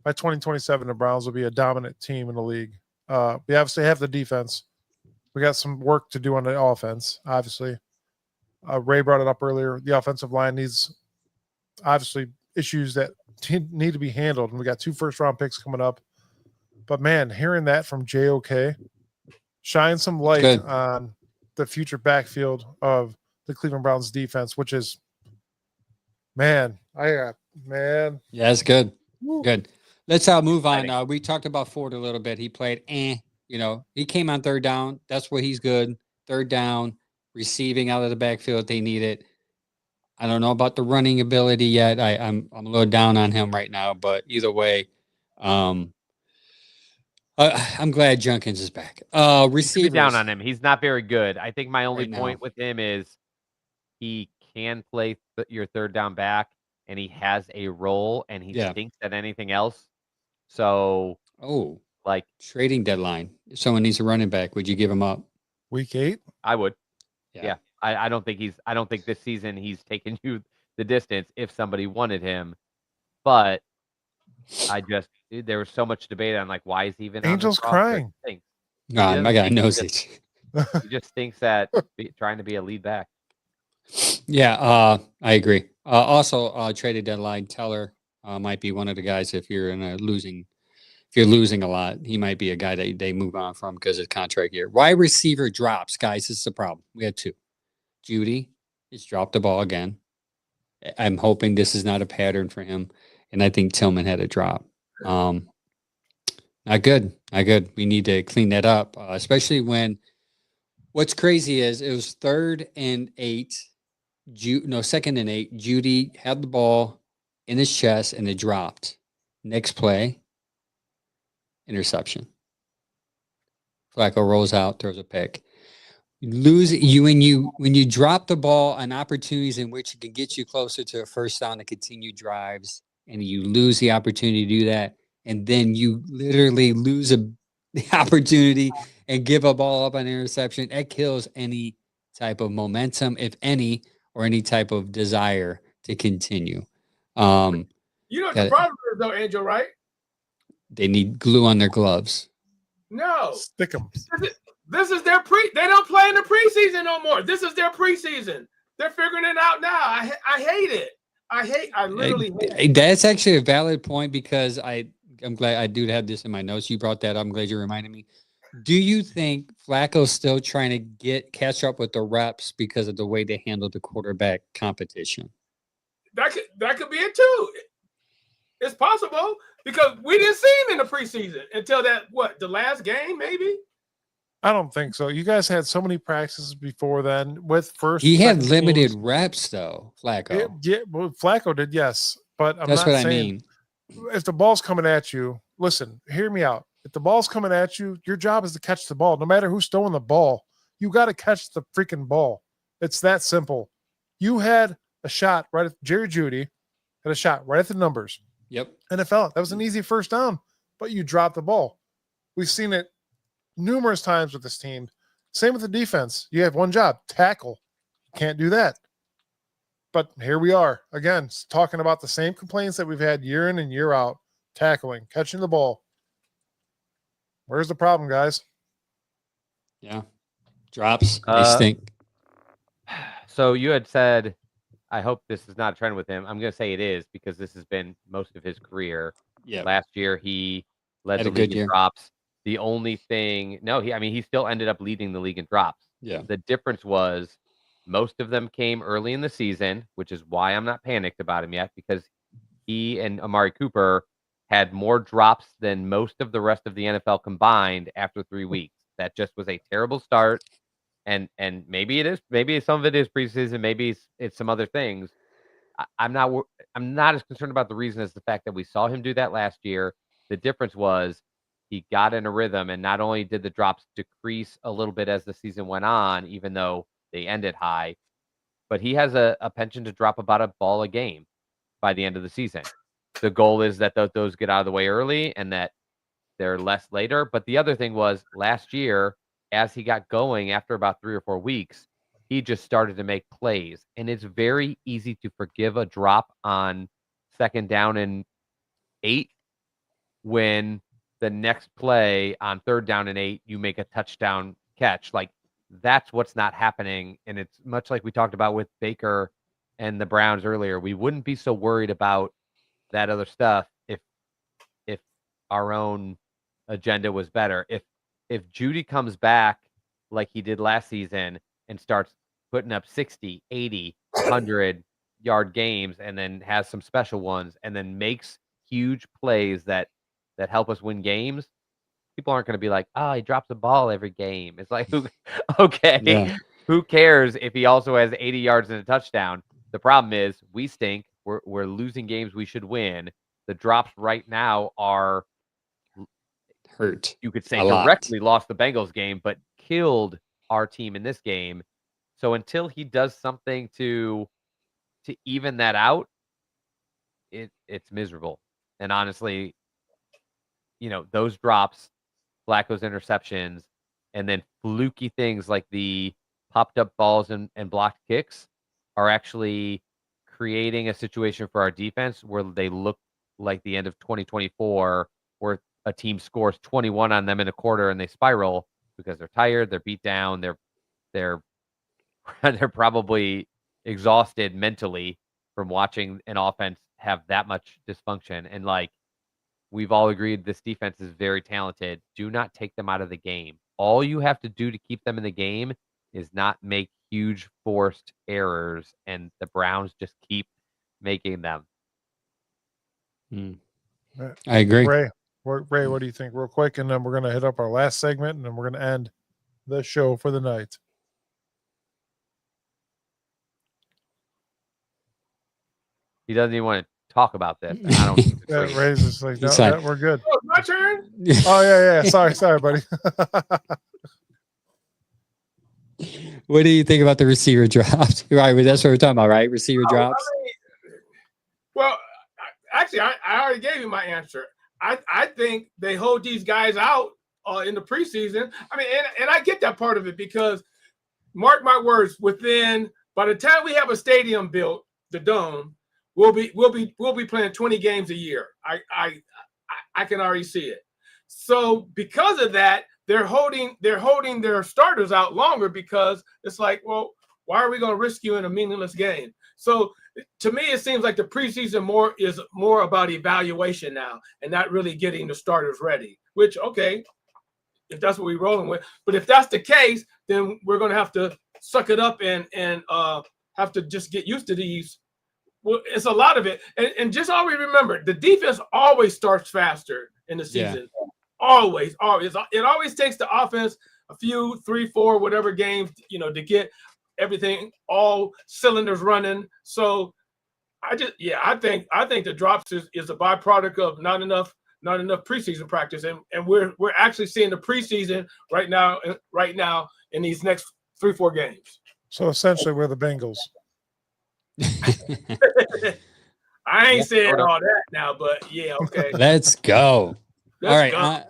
by 2027 the Browns will be a dominant team in the league. We obviously have the defense. We got some work to do on the offense. Obviously, Ray brought it up earlier. The offensive line needs obviously issues that need to be handled, and we got 2 first-round picks coming up. But man, hearing that from JOK shine some light Good. on the future backfield of the Cleveland Browns defense, which is, man. Yeah, it's good. Good. Let's move on. We talked about Ford a little bit. He played, he came on third down. That's where he's good. Third down, receiving out of the backfield. They need it. I don't know about the running ability yet. I'm a little down on him right now, but either way, I'm glad Junkins is back. Receivers. Be down on him. He's not very good. I think my only Right point now. with him is he can play your third down back, and he has a role, and he stinks at anything else. So, like trading deadline. If someone needs a running back, would you give him up? Week 8? I would. Yeah. I don't think this season he's taken you the distance if somebody wanted him. But there was so much debate on like why is he even Angel's on this roster? crying. He stinks. No, my guy knows it. He just thinks that trying to be a lead back. Yeah, I agree. Also, traded deadline, Teller might be one of the guys if you're losing a lot, he might be a guy that they move on from because of contract year. Wide receiver drops, guys. This is the problem. We had 2. Judy has dropped the ball again. I'm hoping this is not a pattern for him. And I think Tillman had a drop. Not good. Not good. We need to clean that up, especially when what's crazy is it was 3rd and 8. 2nd and 8. Judy had the ball in his chest and it dropped. Next play, interception. Flacco rolls out, throws a pick. When you drop the ball on opportunities in which it can get you closer to a first down to continue drives, and you lose the opportunity to do that, and then you literally lose the opportunity and give a ball up on interception, that kills any type of momentum, if any, or any type of desire to continue. You know what the problem is though, Angel, right? They need glue on their gloves. No. Stick them. This is their they don't play in the preseason no more. This is their preseason. They're figuring it out now. I hate it. I literally hate it. That's actually a valid point because I'm glad I do have this in my notes. You brought that up. I'm glad you reminded me. Do you think Flacco's still trying to catch up with the reps because of the way they handle the quarterback competition? That could be it too. It's possible because we didn't see him in the preseason until the last game, maybe. I don't think so. You guys had so many practices before then with first. He had second limited teams. reps though, Flacco. Yeah, well, Flacco did, yes. But That's what I mean. If the ball's coming at you, listen, hear me out. If the ball's coming at you, your job is to catch the ball. No matter who's throwing the ball, you got to catch the freaking ball. It's that simple. You had a shot right at Jerry Jeudy, had a shot right at the numbers. Yep. NFL, that was an easy first down, but you dropped the ball. We've seen it numerous times with this team. Same with the defense. You have one job, tackle. You can't do that. But here we are, again, talking about the same complaints that we've had year in and year out, tackling, catching the ball. Where's the problem, guys? Yeah. Drops. They stink. So you had said, I hope this is not a trend with him. I'm going to say it is because this has been most of his career. Yeah. Last year, he led Had the a good league in year. drops. The only thing, he still ended up leading the league in drops. Yeah. The difference was most of them came early in the season, which is why I'm not panicked about him yet, because he and Amari Cooper had more drops than most of the rest of the NFL combined after 3 weeks. That just was a terrible start. And maybe some of it is preseason, maybe it's some other things. I'm not as concerned about the reason as the fact that we saw him do that last year. The difference was he got in a rhythm, and not only did the drops decrease a little bit as the season went on, even though they ended high, but he has a penchant to drop about a ball a game by the end of the season. The goal is that those get out of the way early and that they're less later. But the other thing was last year, as he got going after about 3 or 4 weeks, he just started to make plays. And it's very easy to forgive a drop on 2nd down and 8 when the next play on 3rd down and 8, you make a touchdown catch. Like, that's what's not happening. And it's much like we talked about with Baker and the Browns earlier. We wouldn't be so worried about that other stuff if our own agenda was better. If Judy comes back like he did last season and starts putting up 60, 80, 100-yard games and then has some special ones and then makes huge plays that help us win games, people aren't going to be like, oh, he drops a ball every game. It's like, okay, Yeah. who cares if he also has 80 yards and a touchdown? The problem is we stink. We're losing games we should win. The drops right now are Hurt. you could say a lot. directly lost the Bengals game, but killed our team in this game. So until he does something to even that out, it's miserable. And honestly, those drops, Flacco's interceptions, and then fluky things like the popped up balls and blocked kicks are actually creating a situation for our defense where they look like the end of 2024, where a team scores 21 on them in a quarter and they spiral because they're tired, they're beat down, they're probably exhausted mentally from watching an offense have that much dysfunction. And like we've all agreed, this defense is very talented. Do not take them out of the game. All you have to do to keep them in the game is not make huge forced errors, and the Browns just keep making them. I agree. Ray, what do you think, real quick? And then we're going to hit up our last segment, and then we're going to end the show for the night. He doesn't even want to talk about this. I don't Yeah, Ray's just like, no, It's like- we're good. Oh, my turn. Oh, yeah. Sorry, buddy. What do you think about the receiver drops? Right, that's what we're talking about, right? Receiver drops. Well, actually, I already gave you my answer. I think they hold these guys out in the preseason. I mean, and I get that part of it because, mark my words, by the time we have a stadium built, the Dome, we'll be playing 20 games a year. I can already see it. So because of that, they're holding their starters out longer because it's like, well, why are we going to risk you in a meaningless game? So to me, it seems like the preseason is more about evaluation now and not really getting the starters ready, which, okay, if that's what we're rolling with. But if that's the case, then we're going to have to suck it up and have to just get used to these. Well, it's a lot of it. And just always remember, the defense always starts faster in the season. Yeah. Always. It always takes the offense a few, 3, 4, whatever games, to get everything, all cylinders running. So I think the drops is a byproduct of not enough preseason practice. And we're actually seeing the preseason right now in these next 3, 4 games. So essentially we're the Bengals. I ain't saying all that now, but yeah, okay. Let's go. Let's all right, go.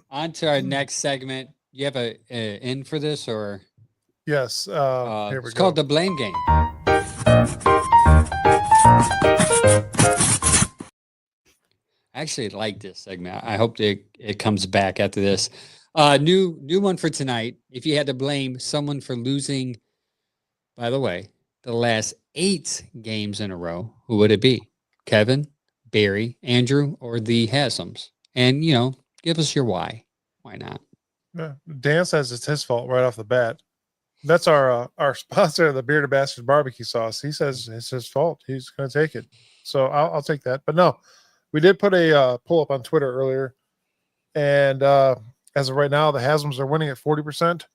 On to our next segment. You have a in for this, or yes? Here we it's go. called the blame game. I actually like this segment. I hope it comes back after this. New one for tonight. If you had to blame someone for losing, by the way, the last 8 games in a row, who would it be? Kevin, Barry, Andrew, or the Haslam's? And, give us your why. Why not? Yeah. Dan says it's his fault right off the bat. That's our sponsor, the Bearded Bastard barbecue sauce. He says it's his fault. He's going to take it. So I'll take that. But no, we did put a pull up on Twitter earlier. And as of right now, the Haslam's are winning at 40%.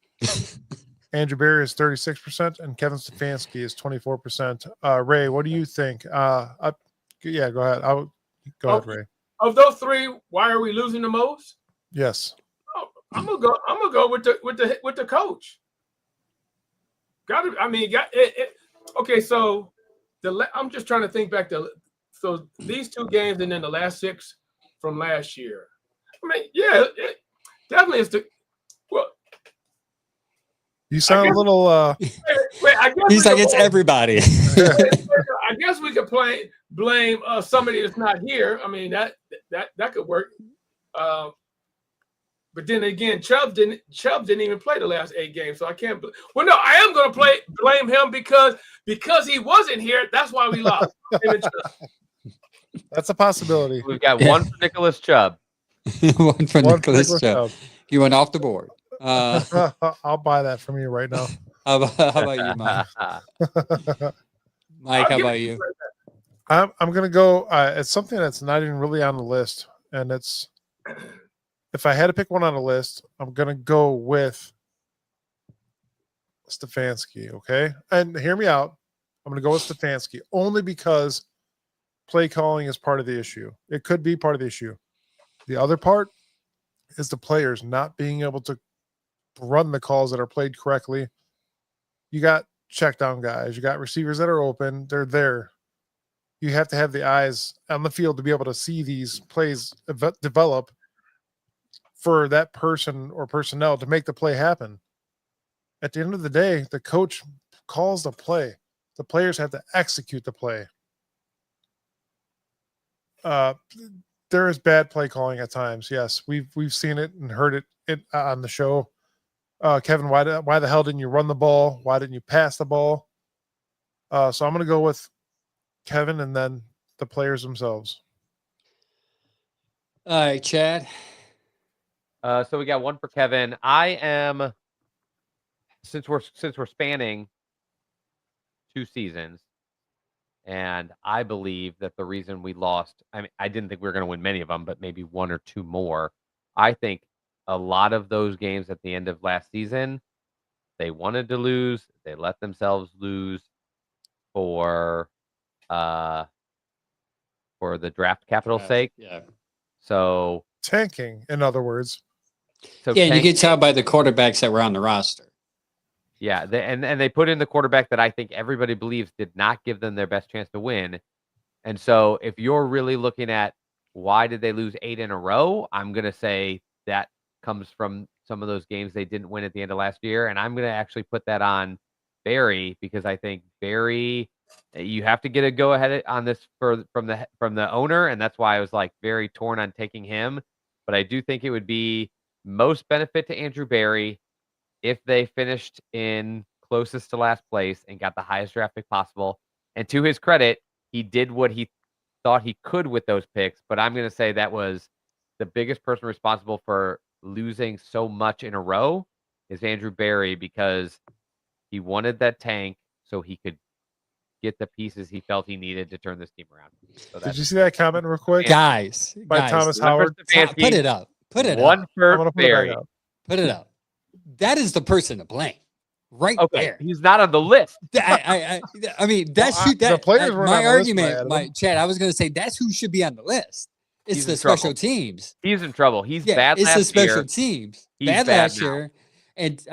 Andrew Berry is 36%, and Kevin Stefanski is 24%. Ray, what do you think? Yeah, go ahead. Go ahead, Ray. Of those three, why are we losing the most? Yes. Oh, I'm gonna go with the coach. Okay, so I'm just trying to think back so these two games and then the last 6 from last year. I mean, yeah, it definitely is well. You sound a little. Wait, I guess He's like, it's everybody. I guess we could blame somebody that's not here. I mean, that could work. But then again, Chubb didn't even play the last 8 games, so I can't. Well, no, I am going to blame him because he wasn't here. That's why we lost. That's a possibility. We've got one for Nicholas Chubb. One for Nicholas Chubb. He went off the board. I'll buy that from you right now. How about you, Mike? Mike, how about you? I'm gonna go. It's something that's not even really on the list, and it's if I had to pick one on the list, I'm gonna go with Stefanski. Okay, and hear me out. I'm gonna go with Stefanski only because play calling is part of the issue. It could be part of the issue. The other part is the players not being able to run the calls that are played correctly. You got check down guys. You got receivers that are open. They're there. You have to have the eyes on the field to be able to see these plays develop for that person or personnel to make the play happen. At the end of the day, the coach calls the play. The players have to execute the play. There is bad play calling at times. Yes, we've seen it and heard it on the show. Kevin, why the hell didn't you run the ball? Why didn't you pass the ball? So I'm going to go with Kevin and then the players themselves. All right, Chad. So we got one for Kevin. I am, since we're spanning 2 seasons, and I believe that the reason we lost, I mean, I didn't think we were going to win many of them, but maybe 1 or 2 more. I think a lot of those games at the end of last season, they wanted to lose. They let themselves lose for the draft capital's sake. Yeah. So Tanking, in other words. And you can tell by the quarterbacks that were on the roster. Yeah, they put in the quarterback that I think everybody believes did not give them their best chance to win. And so if you're really looking at why did they lose 8 in a row, I'm going to say that comes from some of those games they didn't win at the end of last year. And I'm going to actually put that on Barry because I think Barry, you have to get a go ahead on this from the owner. And that's why I was like very torn on taking him. But I do think it would be most benefit to Andrew Barry if they finished in closest to last place and got the highest draft pick possible. And to his credit, he did what he thought he could with those picks. But I'm going to say that was the biggest person responsible for losing so much in a row is Andrew Barry because he wanted that tank so he could get the pieces he felt he needed to turn this team around. So did you see that comment real quick? Guys. Thomas Howard. Put it up. Put it one up. for Barry. Put it up. That is the person to blame. Right there. He's not on the list. I mean, that's who the players were my on the argument, list, Chad, I was going to say that's who should be on the list. It's He's the in special trouble. Teams. He's in trouble. He's Yeah, bad it's last the special year. teams. He's Bad bad last now. year. And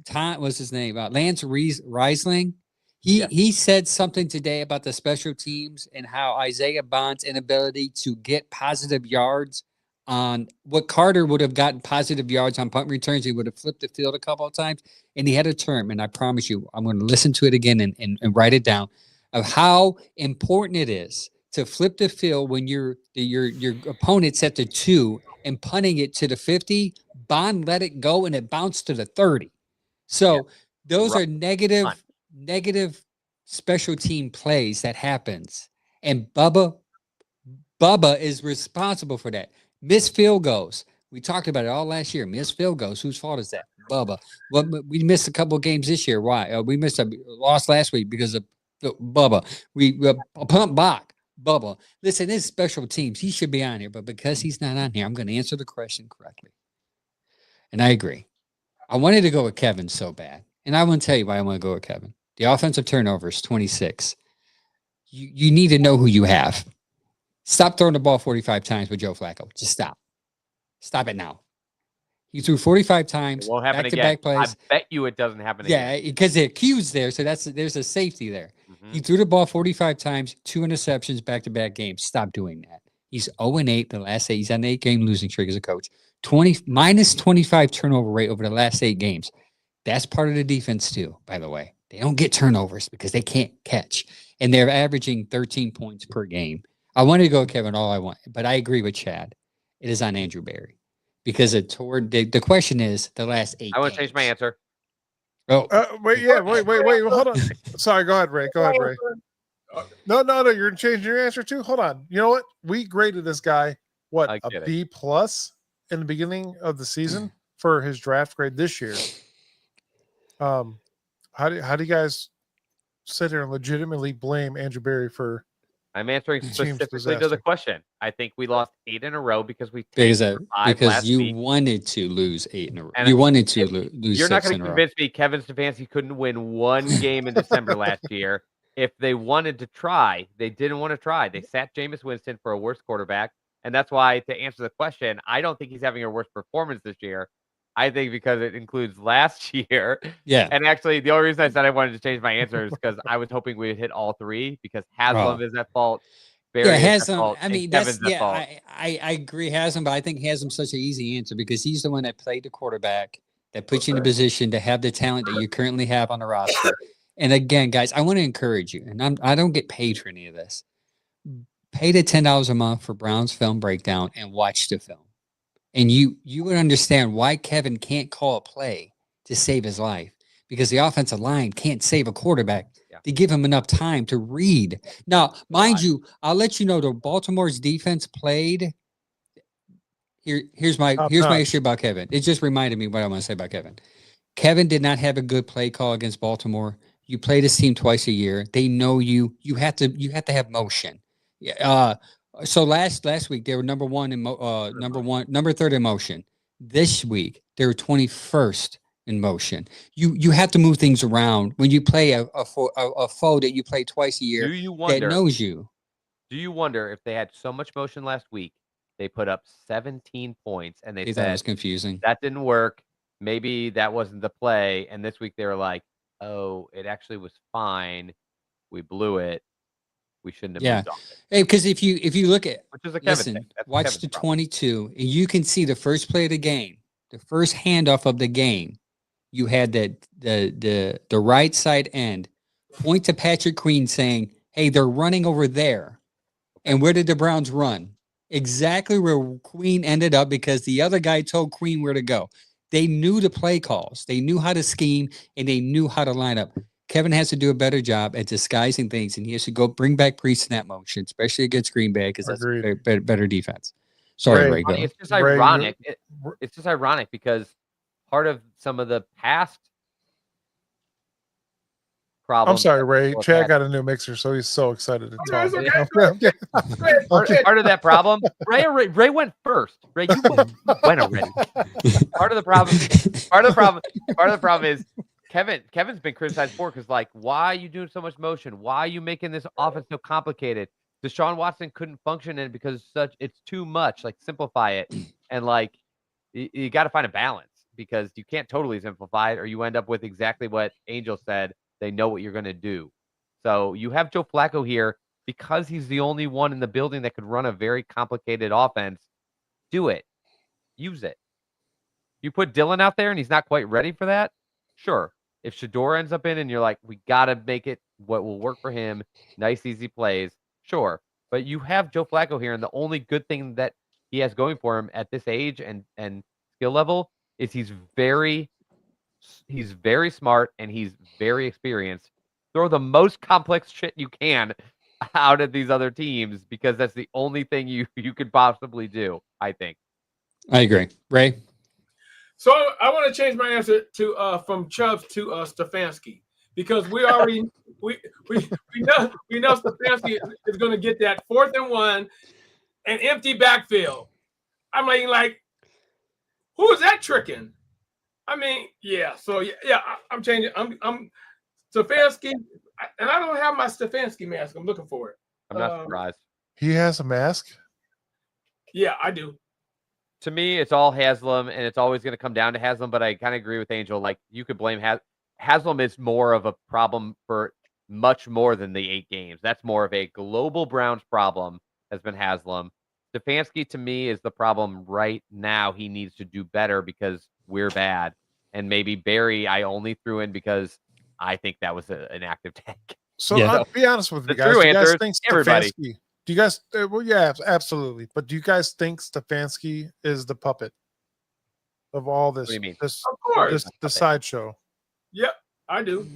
Tom, what's his name? Lance Reisling. He said something today about the special teams and how Isaiah Bond's inability to get positive yards on what Carter would have gotten positive yards on punt returns. He would have flipped the field a couple of times. And he had a term, and I promise you, I'm going to listen to it again and write it down, of how important it is to flip the field when your opponent's at the 2 and punting it to the 50. Bond let it go, and it bounced to the 30. So those are negative special team plays that happens. And Bubba is responsible for that. Missed field goals. We talked about it all last year. Missed field goals. Whose fault is that? Bubba. Well, we missed a couple of games this year. Why? We missed a loss last week because of Bubba. We pump Bach. Bubba. Listen, it's special teams. He should be on here, but because he's not on here, I'm going to answer the question correctly. And I agree. I wanted to go with Kevin so bad. And I want to tell you why I want to go with Kevin. The offensive turnovers, 26. You need to know who you have. Stop throwing the ball 45 times with Joe Flacco. Just stop. Stop it now. He threw 45 times. It won't happen again. Back-to-back plays. I bet you it doesn't happen again. Yeah, because the cue's there, so there's a safety there. Mm-hmm. He threw the ball 45 times, 2 interceptions, back-to-back games. Stop doing that. He's 0-8 the last 8. He's on an 8-game losing streak as a coach. Minus 25 turnover rate over the last 8 games. That's part of the defense too, by the way. They don't get turnovers because they can't catch. And they're averaging 13 points per game. I wanted to go with Kevin all I want, but I agree with Chad. It is on Andrew Berry. Because the question is the last 8 I want to games. change my answer. Wait. Hold on. Sorry. Go ahead, Ray. No. You're changing your answer too. Hold on. You know what? We graded this guy a B+ in the beginning of the season for his draft grade this year. How do you guys sit here and legitimately blame Andrew Berry for? I'm answering specifically to the question. I think we lost 8 in a row because you wanted to lose 8 in a row. You wanted to lose. You're not 6 going in to a row. convince me Kevin Stefanski couldn't win one game in December last year. If they wanted to try, they didn't want to try. They sat Jameis Winston for a worse quarterback. And that's why, to answer the question, I don't think he's having a worse performance this year. I think because it includes last year. Yeah. And actually, the only reason I said I wanted to change my answer is because I was hoping we would hit all 3 because Haslam is at fault. Barry Haslam. Fault, I mean, Kevin's at fault. I agree, Haslam, but I think Haslam's such an easy answer because he's the one that played the quarterback, that puts you in a position to have the talent that you currently have on the roster. And again, guys, I want to encourage you, and I don't get paid for any of this. Pay the $10 a month for Brown's Film Breakdown and watch the film. And you would understand why Kevin can't call a play to save his life because the offensive line can't save a quarterback to give him enough time to read. Now, mind you, I'll let you know the Baltimore's defense played. Here's my issue about Kevin. It just reminded me what I want to say about Kevin. Kevin did not have a good play call against Baltimore. You play this team twice a year. They know you. You have to have motion. So last week they were number 3rd in motion. This week they were 21st in motion. You have to move things around when you play a foe that you play twice a year that knows you. Do you wonder if they had so much motion last week, they put up 17 points and they said that was confusing. That didn't work. Maybe that wasn't the play. And this week they were like, oh, it actually was fine. We blew it. We shouldn't have moved on. Hey, because if you look at watch Kevin's the 22, and you can see the first play of the game, the first handoff of the game. You had the right side end point to Patrick Queen saying, "Hey, they're running over there." And where did the Browns run? Exactly where Queen ended up because the other guy told Queen where to go. They knew the play calls. They knew how to scheme, and they knew how to line up. Kevin has to do a better job at disguising things, and he has to go bring back pre-snap motion, especially against Green Bay because that's a better defense. Sorry, Ray. It's just ironic. It's just ironic because part of some of the past problems. I'm sorry, Ray. Chad got a new mixer, so he's so excited to talk. Part of that problem, Ray went first. Ray, you went already. Part of the problem is Kevin's been criticized for because why are you doing so much motion? Why are you making this offense so complicated? Deshaun Watson couldn't function in it because it's too much. Simplify it, and you got to find a balance because you can't totally simplify it, or you end up with exactly what Angel said. They know what you're going to do. So you have Joe Flacco here because he's the only one in the building that could run a very complicated offense. Do it. Use it. You put Dylan out there and he's not quite ready for that. Sure. If Shador ends up in and you're like, we got to make it what will work for him. Nice, easy plays. Sure. But you have Joe Flacco here. And the only good thing that he has going for him at this age and skill level is he's very smart and he's very experienced. Throw the most complex shit you can out at these other teams because that's the only thing you could possibly do, I think. I agree. Ray? So I want to change my answer to from Chubbs to Stefanski because we already we know Stefanski is going to get that 4th and 1 and empty backfield. I'm like, who is that tricking? I mean, yeah. So yeah, I'm changing. I'm Stefanski, and I don't have my Stefanski mask. I'm looking for it. I'm not surprised. He has a mask. Yeah, I do. To me, it's all Haslam, and it's always going to come down to Haslam. But I kind of agree with Angel. Like you could blame Haslam is more of a problem for much more than the 8 games. That's more of a global Browns problem. Has been Haslam. Stefanski to me is the problem right now. He needs to do better because we're bad, and maybe Barry I only threw in because I think that was an active tank. So Yeah. I'll be honest with you The guys. true Do you guys answer is think everybody. Stefanski? Do you guys? Well, yeah, absolutely. But do you guys think Stefanski is the puppet of all this? What do you mean? This, Of course. the sideshow. Yep, I do.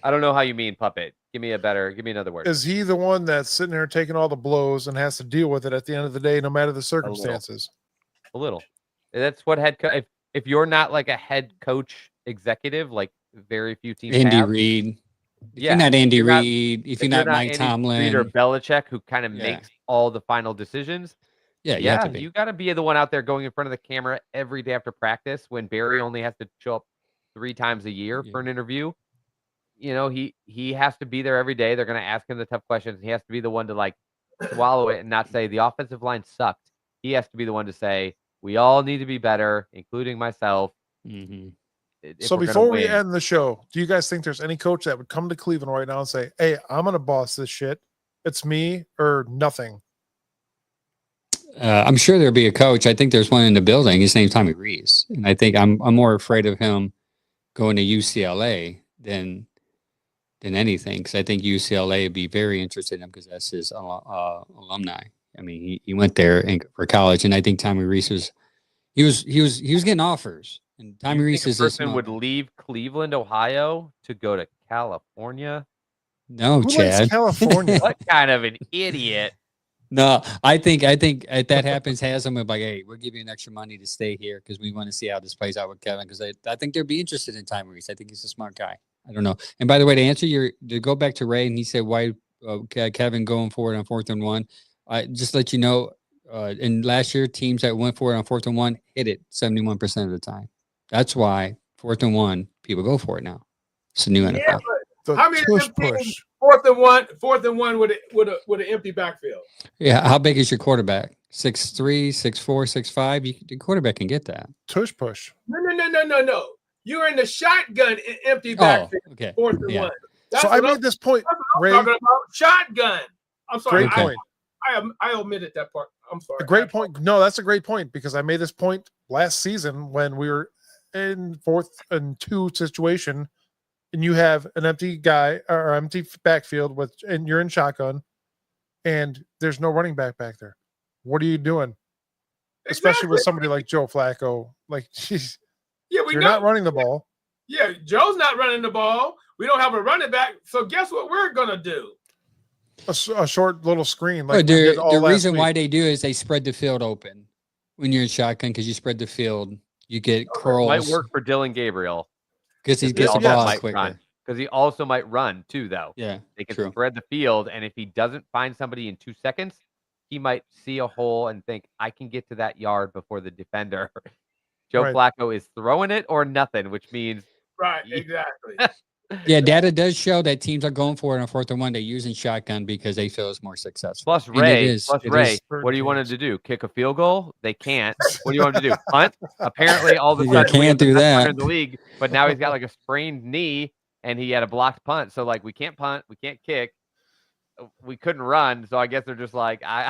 I don't know how you mean puppet. Give me another word. Is he the one that's sitting there taking all the blows and has to deal with it at the end of the day, no matter the circumstances? A little. That's what if you're not like a head coach executive, like very few teams Andy have. Reid. If Yeah, you're not Andy you're not- Reid, if you're not Mike Andy Reid or Tomlin, Belichick, who kind of Yeah. makes all the final decisions. yeah, you have to be. You got to be the one out there going in front of the camera every day after practice when Barry only has to show up 3 times a year for an interview. You know, he has to be there every day. They're going to ask him the tough questions. He has to be the one to like swallow it and not say the offensive line sucked. He has to be the one to say we all need to be better, including myself. Mhm. if So we're gonna before we win. end the show, do you guys think there's any coach that would come to Cleveland right now and say, "Hey, I'm going to boss this shit. It's me or nothing"? I'm sure there'll be a coach. I think there's one in the building. His name's Tommy Rees, and I think I'm more afraid of him going to UCLA than anything, because I think UCLA would be very interested in him because that's his alumni. I mean, he went there for college, and I think Tommy Rees was getting offers, and Tommy You Rees think is a this person would leave Cleveland, Ohio, to go to California? no, Who Chad. likes California? What kind of an idiot? No, I think if that happens, Haslam would be like, hey, we'll give you an extra money to stay here because we want to see how this plays out with Kevin. Because I think they'd be interested in Tommy Rees. I think he's a smart guy. I don't know. And by the way, to go back to Ray, and he said why Kevin going forward on 4th and 1. I just let you know. In last year, teams that went for it on 4th and 1 hit it 71% of the time. That's why 4th and 1 people go for it now. It's a new NFL. Yeah, The how many tush of them push. teams 4th and 1 with an empty backfield? Yeah, how big is your quarterback? 6'3", 6'4", 6'5"? The quarterback can get that. Tush push. No. You're in the shotgun empty backfield. Oh, okay. 4th and Yeah. 1. That's So I what made this point, that's what Ray. I'm talking about. Shotgun. I'm sorry. Great Okay. point. I omitted that part. I'm sorry. A great point. No, that's a great point because I made this point last season when we were in 4th and 2 situation, and you have an empty guy or empty backfield and you're in shotgun, and there's no running back there. What are you doing? Especially with somebody like Joe Flacco. Like, geez, Yeah, we you're know. not running the ball. Yeah, Joe's not running the ball. We don't have a running back. So guess what we're gonna do? A short little screen. Like Well, we did the all last reason week. why they do is they spread the field open when you're in shotgun, because you spread the field, you get Might curls work for Dylan Gabriel because he he gets the also ball might quicker. run, because he also might run too, though. Yeah, They can true. spread the field, and if he doesn't find somebody in 2 seconds, he might see a hole and think, I can get to that yard before the defender. Joe Right. Flacco is throwing it or nothing, which means Right, Yeah. exactly. Yeah, data does show that teams are going for it on 4th and 1. They're using shotgun because they feel it's more successful. plus And it Ray, is- plus it Ray. is- What do you want him to do? Kick a field goal? They can't. What do you want him to do? Punt? Apparently, all of a They sudden, we have can't the do best punter that. in the league. But now he's got like a sprained knee, and he had a blocked punt. So like, we can't punt, we can't kick, we couldn't run. So I guess they're just like, Hey,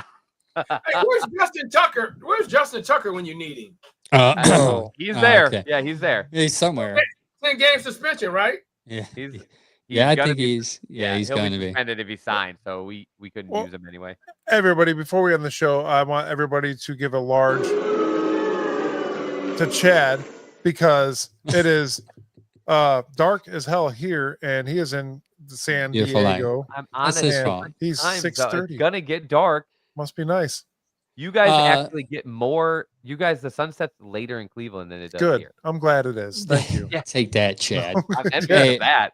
where's Justin Tucker? Where's Justin Tucker when you need him? he's Oh, there. okay. Yeah, he's there. He's somewhere. 10-game suspension, right? Yeah, He's yeah, I gonna think be- he's he'll going to be. suspended if he signed. So we couldn't Well, use him anyway. Everybody, before we end the show, I want everybody to give a large to Chad because it is dark as hell here, and he is in San Beautiful light. Diego. I'm That's honest. his and fault. He's Times, though, 6:30. It's gonna get dark. Must be nice. You guys Uh, actually get more. You guys, the sunset's later in Cleveland than it does Good. here. I'm glad it is. Thank you. Yeah. Take that, Chad. I'm envious Hey. of that.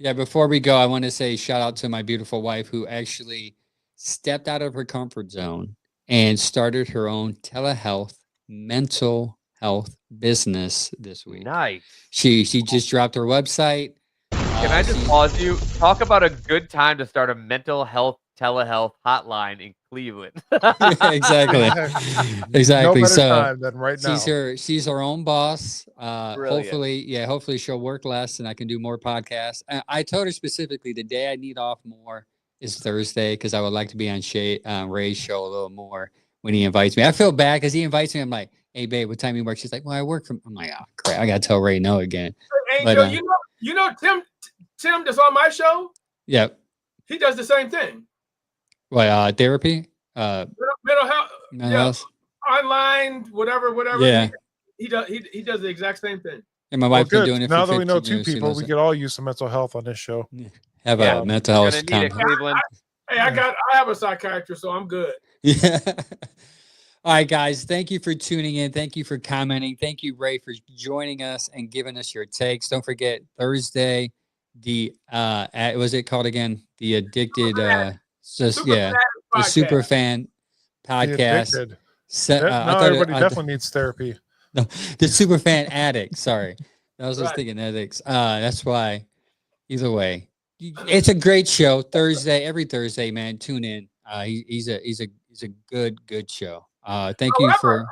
Yeah, before we go, I want to say shout out to my beautiful wife who actually stepped out of her comfort zone and started her own telehealth mental health business this week. Nice. She just dropped her website. Can I just pause you? Talk about a good time to start a mental health telehealth hotline in Cleveland. Yeah, exactly. No Exactly. better So time than right now. she's her own boss. Brilliant. Hopefully she'll work less and I can do more podcasts. I told her specifically the day I need off more is Thursday because I would like to be on Ray's show a little more when he invites me. I feel bad because he invites me. I'm like, hey babe, what time you work? She's like, well, I work from. I'm like, oh crap, I gotta tell Ray no again. Angel, But, you know Tim that's on my show. Yep. He does the same thing. What therapy? Mental health. Mental Yeah, health? online, whatever. Yeah. He does the exact same thing. And my Well, wife's been good. doing it Now for that we know 15 two years. She people, loves we it. could all use some mental health on this show. Have Yeah, a mental You're health gonna need it, conference. Cleveland. Hey, I have a psychiatrist, so I'm good. Yeah. All right, guys. Thank you for tuning in. Thank you for commenting. Thank you, Ray, for joining us and giving us your takes. Don't forget Thursday, what was it called again? The Addicted, the Podcast. Super Fan The Podcast. addicted. I thought Everybody definitely needs therapy. No, the Super Fan Addict. Sorry, I was just Right. thinking addicts. That's why. Either way, it's a great show. Every Thursday, man. Tune in. He's a good show. Thank you for.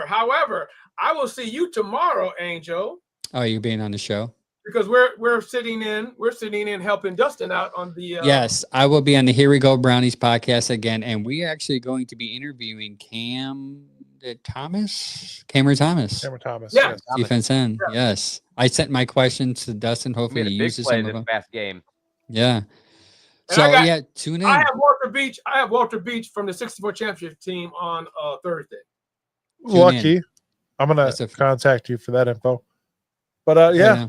However, I will see you tomorrow, Angel, Oh, you being on the show. because we're sitting in helping Dustin out on the. Yes, I will be on the Here We Go Brownies podcast again, and we are actually going to be interviewing Cameron Thomas. Cameron Thomas. Yeah. Yes. Defense end. Yes, I sent my questions to Dustin. We Hopefully, made he a big uses play some of this them. past game. Yeah. And So tune in. I have Walter Beach from the 64 championship team on Thursday. Tune Lucky. I'm gonna That's a- contact you for that info. But yeah.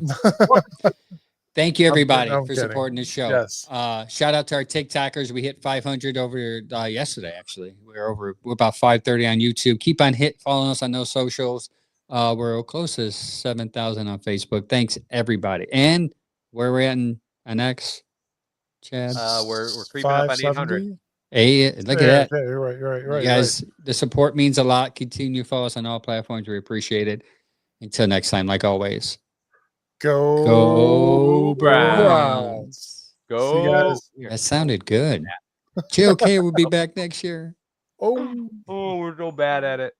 Thank you, everybody, I'm for kidding. supporting the show. Yes. Shout out to our TikTokers. We hit 500 over yesterday. Actually, we're about 530 on YouTube. Keep on following us on those socials. We're close to 7,000 on Facebook. Thanks, everybody. And where we're at in X, Chad. We're creeping up on 800. 570? Hey, look at that. Yeah, you're right. You guys, the support means a lot. Continue to follow us on all platforms. We appreciate it. Until next time, like always. Go Browns. See you Go. guys. That sounded good. JOK will be back next year. Oh. Oh, we're so bad at it.